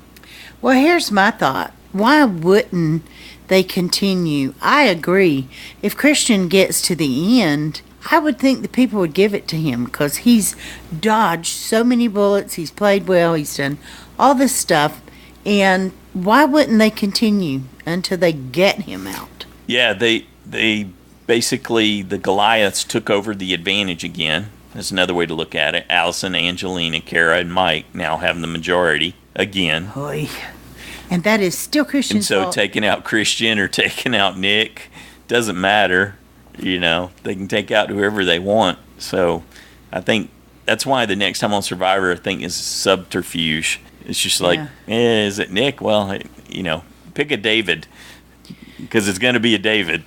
Speaker 1: here's my thought. Why wouldn't they continue? I agree. If Christian gets to the end, I would think the people would give it to him, because he's dodged so many bullets. He's played well. He's done all this stuff. And why wouldn't they continue until they get him out?
Speaker 2: Yeah, they basically, the Goliaths took over the advantage again. That's another way to look at it. Alison, Angelina, Kara, and Mike now have the majority again.
Speaker 1: Oy. And that is still Christian's fault.
Speaker 2: And so taking out Christian or taking out Nick doesn't matter. They can take out whoever they want. So I think that's why the Next Time on Survivor, I think, is subterfuge. It's just like, is it Nick? Well, pick a David, because it's going to be a David.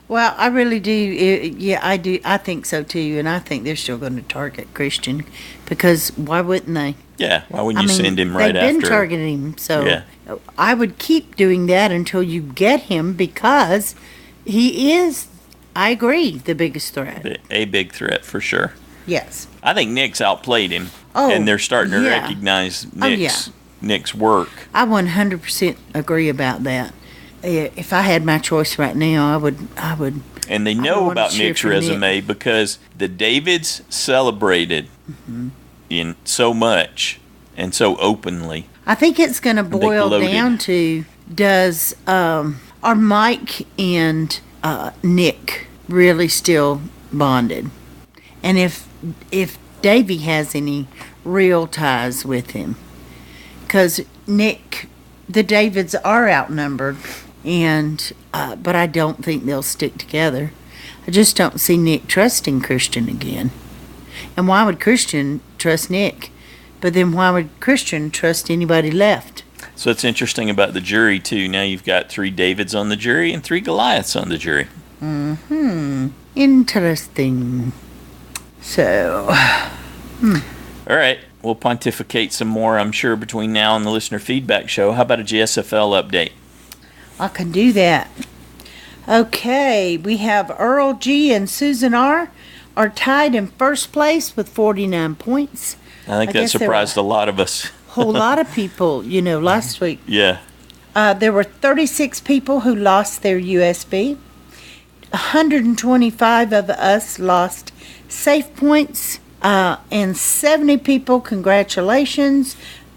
Speaker 1: Well, I really do. Yeah, I do. I think so too, and I think they're still going to target Christian, because why wouldn't they?
Speaker 2: Yeah, why wouldn't you send him right after?
Speaker 1: They've been targeting him, so I would keep doing that until you get him, because he is, I agree, the biggest threat.
Speaker 2: A big threat for sure.
Speaker 1: Yes.
Speaker 2: I think Nick's outplayed him, and they're starting to recognize Nick's work.
Speaker 1: I 100% agree about that. If I had my choice right now, I would. And
Speaker 2: they know about Nick's resume, because the Davids celebrated in so much and so openly.
Speaker 1: I think it's going to boil down to, are Mike and Nick really still bonded? And if Davie has any real ties with him, because the Davids are outnumbered. And but I don't think they'll stick together. I just don't see Nick trusting Christian again. And why would Christian trust Nick? But then why would Christian trust anybody left?
Speaker 2: So it's interesting about the jury too. Now you've got 3 Davids on the jury and 3 Goliaths on the jury.
Speaker 1: Interesting. So,
Speaker 2: All right. We'll pontificate some more, I'm sure, between now and the listener feedback show. How about a JSFL update?
Speaker 1: I can do that. Okay, we have Earl G and Susan R are tied in first place with 49 points.
Speaker 2: I think that surprised a lot of us.
Speaker 1: Whole lot of people, last week.
Speaker 2: Yeah.
Speaker 1: There were 36 people who lost their USB. 125 of us lost safe points. And 70 people, congratulations,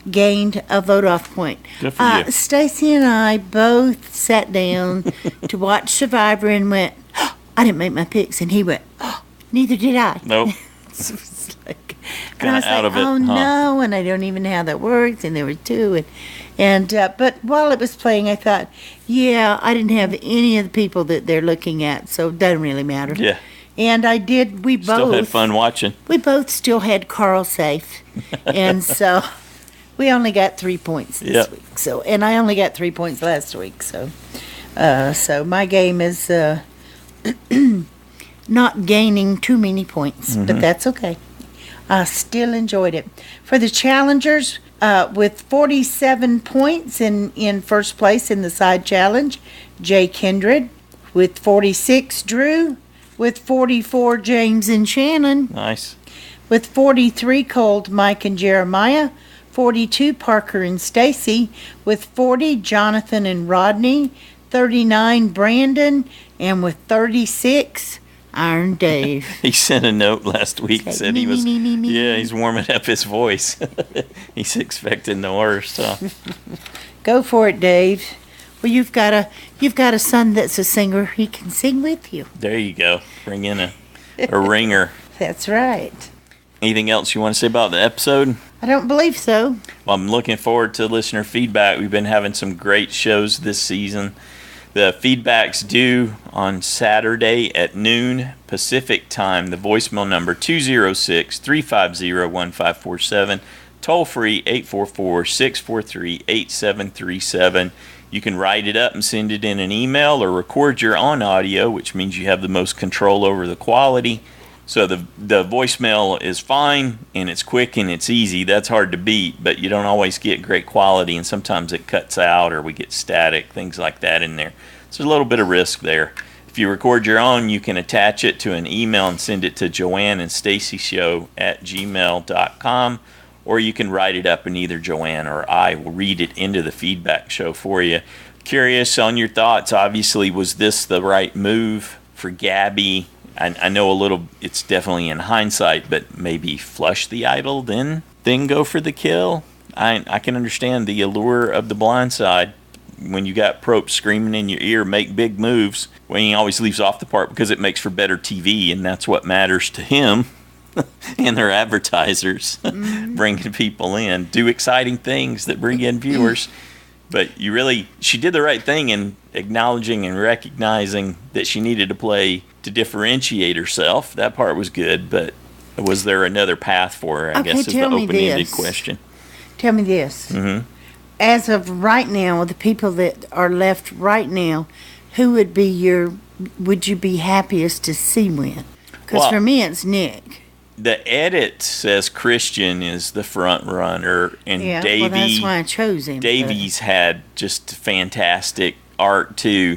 Speaker 1: gained a vote-off point.
Speaker 2: Good for you.
Speaker 1: Stacy and I both sat down to watch Survivor and went, I didn't make my picks. And he went, neither did I.
Speaker 2: Nope.
Speaker 1: And I was like, no, and I don't even know how that works. And there were 2. But while it was playing, I thought, I didn't have any of the people that they're looking at, so it doesn't really matter.
Speaker 2: Yeah.
Speaker 1: And we both
Speaker 2: still had fun watching.
Speaker 1: We both still had Carl safe. And so we only got 3 points this week. So, and I only got 3 points last week. So my game is not gaining too many points, but that's okay. I still enjoyed it. For the challengers, with 47 points in first place in the side challenge, Jay Kindred. With 46, Drew. With 44, James and Shannon.
Speaker 2: Nice.
Speaker 1: With 43, Cold, Mike and Jeremiah. 42, Parker and Stacy. With 40, Jonathan and Rodney. 39, Brandon. And with 36, Iron Dave.
Speaker 2: He sent a note last week, said he was, he's warming up his voice. He's expecting the worst, huh?
Speaker 1: Go for it, Dave. Well, you've got a son that's a singer. He can sing with you.
Speaker 2: There you go. Bring in a ringer.
Speaker 1: That's right.
Speaker 2: Anything else you want to say about the episode?
Speaker 1: I don't believe so.
Speaker 2: Well, I'm looking forward to listener feedback. We've been having some great shows this season. The feedback's due on Saturday at noon Pacific time. The voicemail number 206-350-1547. Toll free 844-643-8737. You can write it up and send it in an email or record your own audio, which means you have the most control over the quality. So the voicemail is fine, and it's quick and it's easy. That's hard to beat, but you don't always get great quality, and sometimes it cuts out or we get static, things like that in there. So there's a little bit of risk there. If you record your own, you can attach it to an email and send it to joanneandstacyshow@gmail.com, or you can write it up and either Joanne or I will read it into the feedback show for you. Curious on your thoughts. Obviously, was this the right move for Gabby? I know a little, it's definitely in hindsight, but maybe flush the idol, then go for the kill. I can understand the allure of the Blindside. When you got Probst screaming in your ear, make big moves, well, he always leaves off the part because it makes for better TV, and that's what matters to him and their advertisers, bringing people in. Do exciting things that bring in viewers. But she did the right thing in acknowledging and recognizing that she needed to play to differentiate herself. That part was good, but was there another path for her, I guess, is the open-ended question.
Speaker 1: Tell me this. Mm-hmm. As of right now, the people that are left right now, who would you be happiest to see win? Because for me, it's Nick.
Speaker 2: The edit says Christian is the front runner, and Davie.
Speaker 1: Well, that's why I chose him.
Speaker 2: Davie's had just fantastic art too.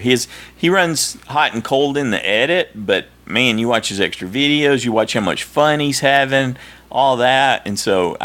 Speaker 2: He runs hot and cold in the edit, but man, you watch his extra videos, you watch how much fun he's having, all that, and so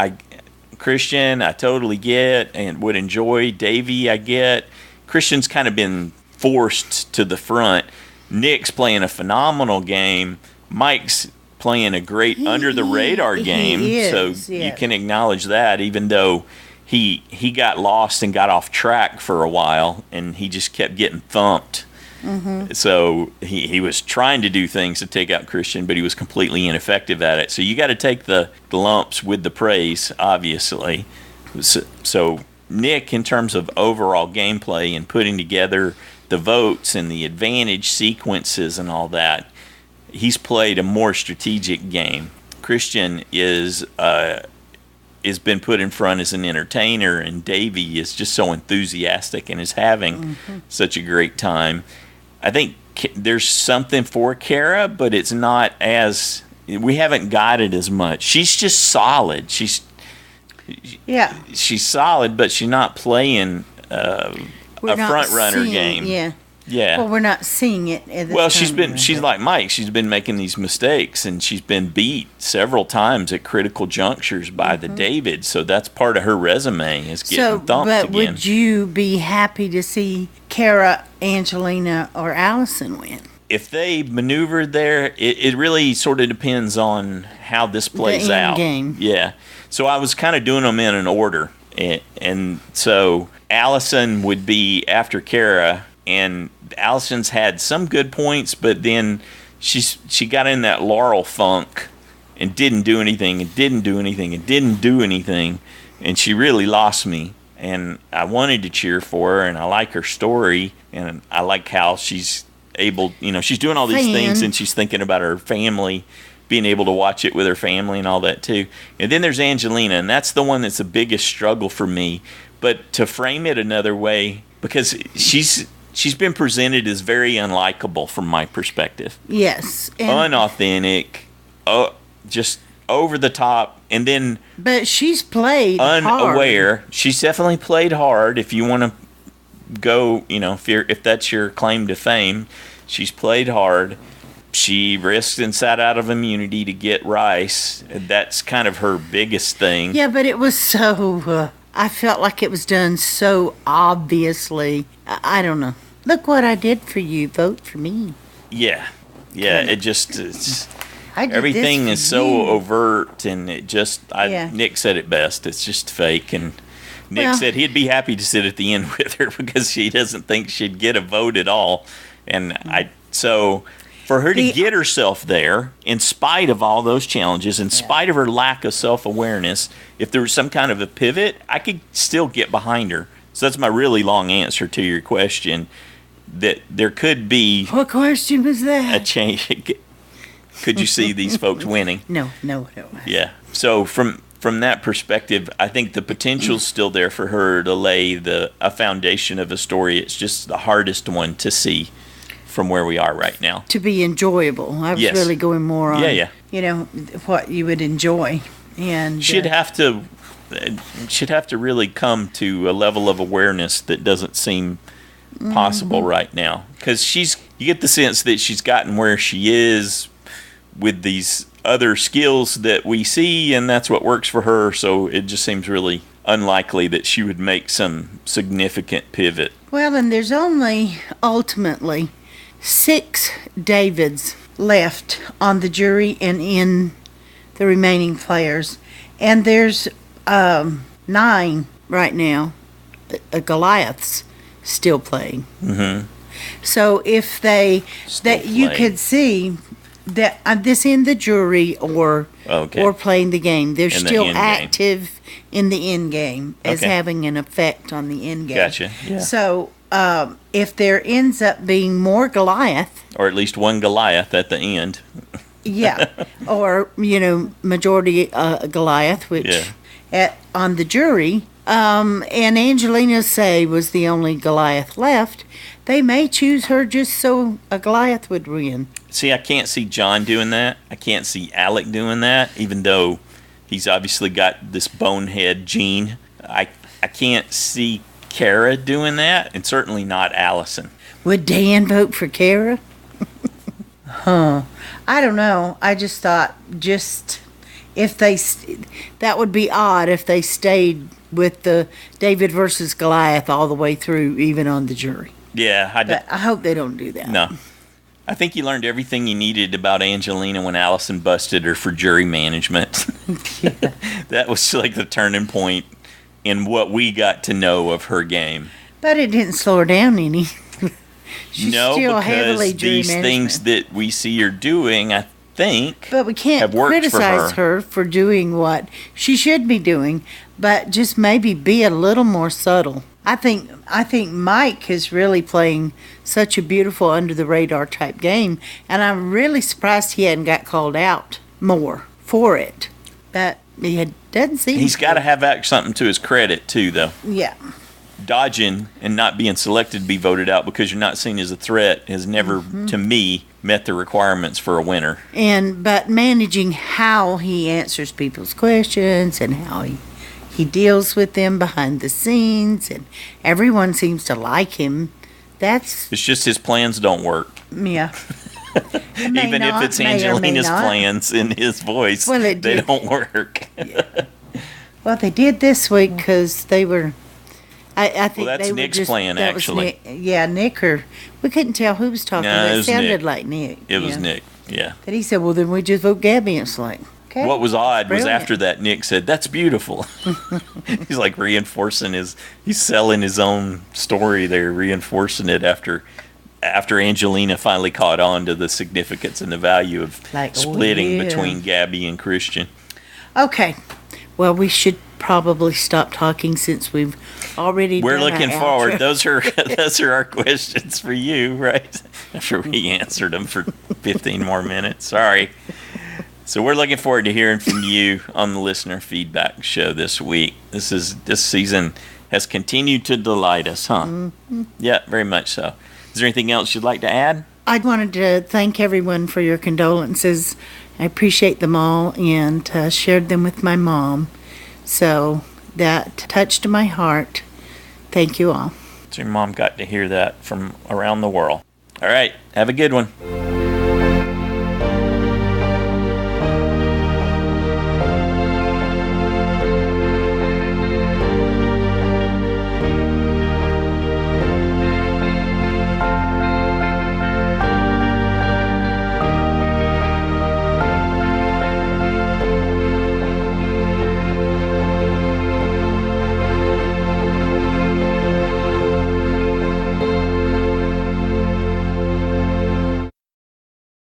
Speaker 2: Christian, I totally get and would enjoy. Davie, I get. Christian's kind of been forced to the front. Nick's playing a phenomenal game. Mike's playing a great under-the-radar game, so you can acknowledge that, even though he got lost and got off track for a while, and he just kept getting thumped. Mm-hmm. So he was trying to do things to take out Christian, but he was completely ineffective at it. So you got to take the lumps with the praise, obviously. So Nick, in terms of overall gameplay and putting together the votes and the advantage sequences and all that, he's played a more strategic game. Christian is been put in front as an entertainer, and Davie is just so enthusiastic and is having such a great time. I think there's something for Kara, but it's not as, we haven't got it as much. She's just solid. She's solid, but she's not playing a front runner game. Yeah.
Speaker 1: Well, we're not seeing it.
Speaker 2: She's like Mike. She's been making these mistakes, and she's been beat several times at critical junctures by the David. So that's part of her resume, is getting thumped again.
Speaker 1: But would you be happy to see Kara, Angelina, or Alison win?
Speaker 2: If they maneuvered there, it really sort of depends on how this plays out.
Speaker 1: Game.
Speaker 2: Yeah. So I was kind of doing them in an order, and so Alison would be after Kara. And Allison's had some good points, but then she got in that Laurel funk and didn't do anything, and she really lost me. And I wanted to cheer for her, and I like her story, and I like how she's able, she's doing all these things, and she's thinking about her family, being able to watch it with her family and all that too. And then there's Angelina, and that's the one that's the biggest struggle for me. But to frame it another way, because she's been presented as very unlikable from my perspective.
Speaker 1: Yes.
Speaker 2: Unauthentic, just over the top, and then...
Speaker 1: But she's played
Speaker 2: unaware.
Speaker 1: hard.
Speaker 2: She's definitely played hard. If you want to go, if that's your claim to fame, she's played hard. She risked and sat out of immunity to get Rice. That's kind of her biggest thing.
Speaker 1: Yeah, but it was so... I felt like it was done so obviously. I don't know. Look what I did for you. Vote for me.
Speaker 2: Yeah. Everything is so overt, and Nick said it best. It's just fake, and Nick said he'd be happy to sit at the end with her because he doesn't think she'd get a vote at all. And so for her to get herself there, in spite of all those challenges, in spite of her lack of self-awareness, if there was some kind of a pivot, I could still get behind her. So that's my really long answer to your question. that there could be
Speaker 1: What question was that?
Speaker 2: a change. Could you see these folks winning?
Speaker 1: No.
Speaker 2: Yeah. So from that perspective, I think the potential's still there for her to lay a foundation of a story. It's just the hardest one to see from where we are right now.
Speaker 1: To be enjoyable. I was really going more on, what you would enjoy. And
Speaker 2: she'd have to really come to a level of awareness that doesn't seem possible right now. Because you get the sense that she's gotten where she is with these other skills that we see, and that's what works for her. So it just seems really unlikely that she would make some significant pivot.
Speaker 1: Well, and there's only ultimately 6 Davids left on the jury and in the remaining players, and there's 9 right now. Goliaths still playing. Mm-hmm. So if you could see that this in the jury or playing the game, they're still active in the end game as having an effect on the end game.
Speaker 2: Gotcha. Yeah.
Speaker 1: So if there ends up being more Goliath,
Speaker 2: or at least one Goliath at the end.
Speaker 1: Yeah, or majority Goliath, which on the jury, and Angelina was the only Goliath left. They may choose her just so a Goliath would win.
Speaker 2: See, I can't see John doing that. I can't see Alec doing that, even though he's obviously got this bonehead gene. I can't see Kara doing that, and certainly not Alison.
Speaker 1: Would Dan vote for Kara? I don't know. I just thought if that would be odd if they stayed with the David versus Goliath all the way through, even on the jury.
Speaker 2: Yeah.
Speaker 1: I hope they don't do that.
Speaker 2: No. I think you learned everything you needed about Angelina when Alison busted her for jury management. Yeah. That was like the turning point in what we got to know of her game.
Speaker 1: But it didn't slow her down any. She's
Speaker 2: no,
Speaker 1: still
Speaker 2: because
Speaker 1: heavily
Speaker 2: these things that we see her doing, I think,
Speaker 1: but we can't criticize her for doing what she should be doing, but just maybe be a little more subtle. I think Mike is really playing such a beautiful under the radar type game, and I'm really surprised he hadn't got called out more for it. But he doesn't seem.
Speaker 2: He's got to have something to his credit too, though.
Speaker 1: Yeah.
Speaker 2: Dodging and not being selected to be voted out because you're not seen as a threat has never, to me, met the requirements for a winner.
Speaker 1: But managing how he answers people's questions and how he deals with them behind the scenes, and everyone seems to like him. It's
Speaker 2: just his plans don't work.
Speaker 1: Yeah.
Speaker 2: Even if it's Angelina's plans in his voice, they don't work.
Speaker 1: Yeah. Well, they did this week because they were. I think
Speaker 2: that's Nick's plan, actually.
Speaker 1: Nick, or we couldn't tell who was talking. It sounded
Speaker 2: Nick.
Speaker 1: like Nick.
Speaker 2: It was Nick, yeah.
Speaker 1: But he said, well, then we just vote Gabby. It's like, okay.
Speaker 2: What was odd was after that, Nick said, that's beautiful. He's like reinforcing he's selling his own story there, reinforcing it after Angelina finally caught on to the significance and the value of splitting between Gabby and Christian.
Speaker 1: Okay. Well, we should probably stop talking since we've already
Speaker 2: We're looking forward. Those are our questions for you, right? After we answered them for 15 more minutes. Sorry. So we're looking forward to hearing from you on the listener feedback show this week. This season has continued to delight us, huh? Mm-hmm. Yeah, very much so. Is there anything else you'd like to add?
Speaker 1: I wanted to thank everyone for your condolences. I appreciate them all and shared them with my mom. So that touched my heart. Thank you all.
Speaker 2: So your mom got to hear that from around the world. All right. Have a good one.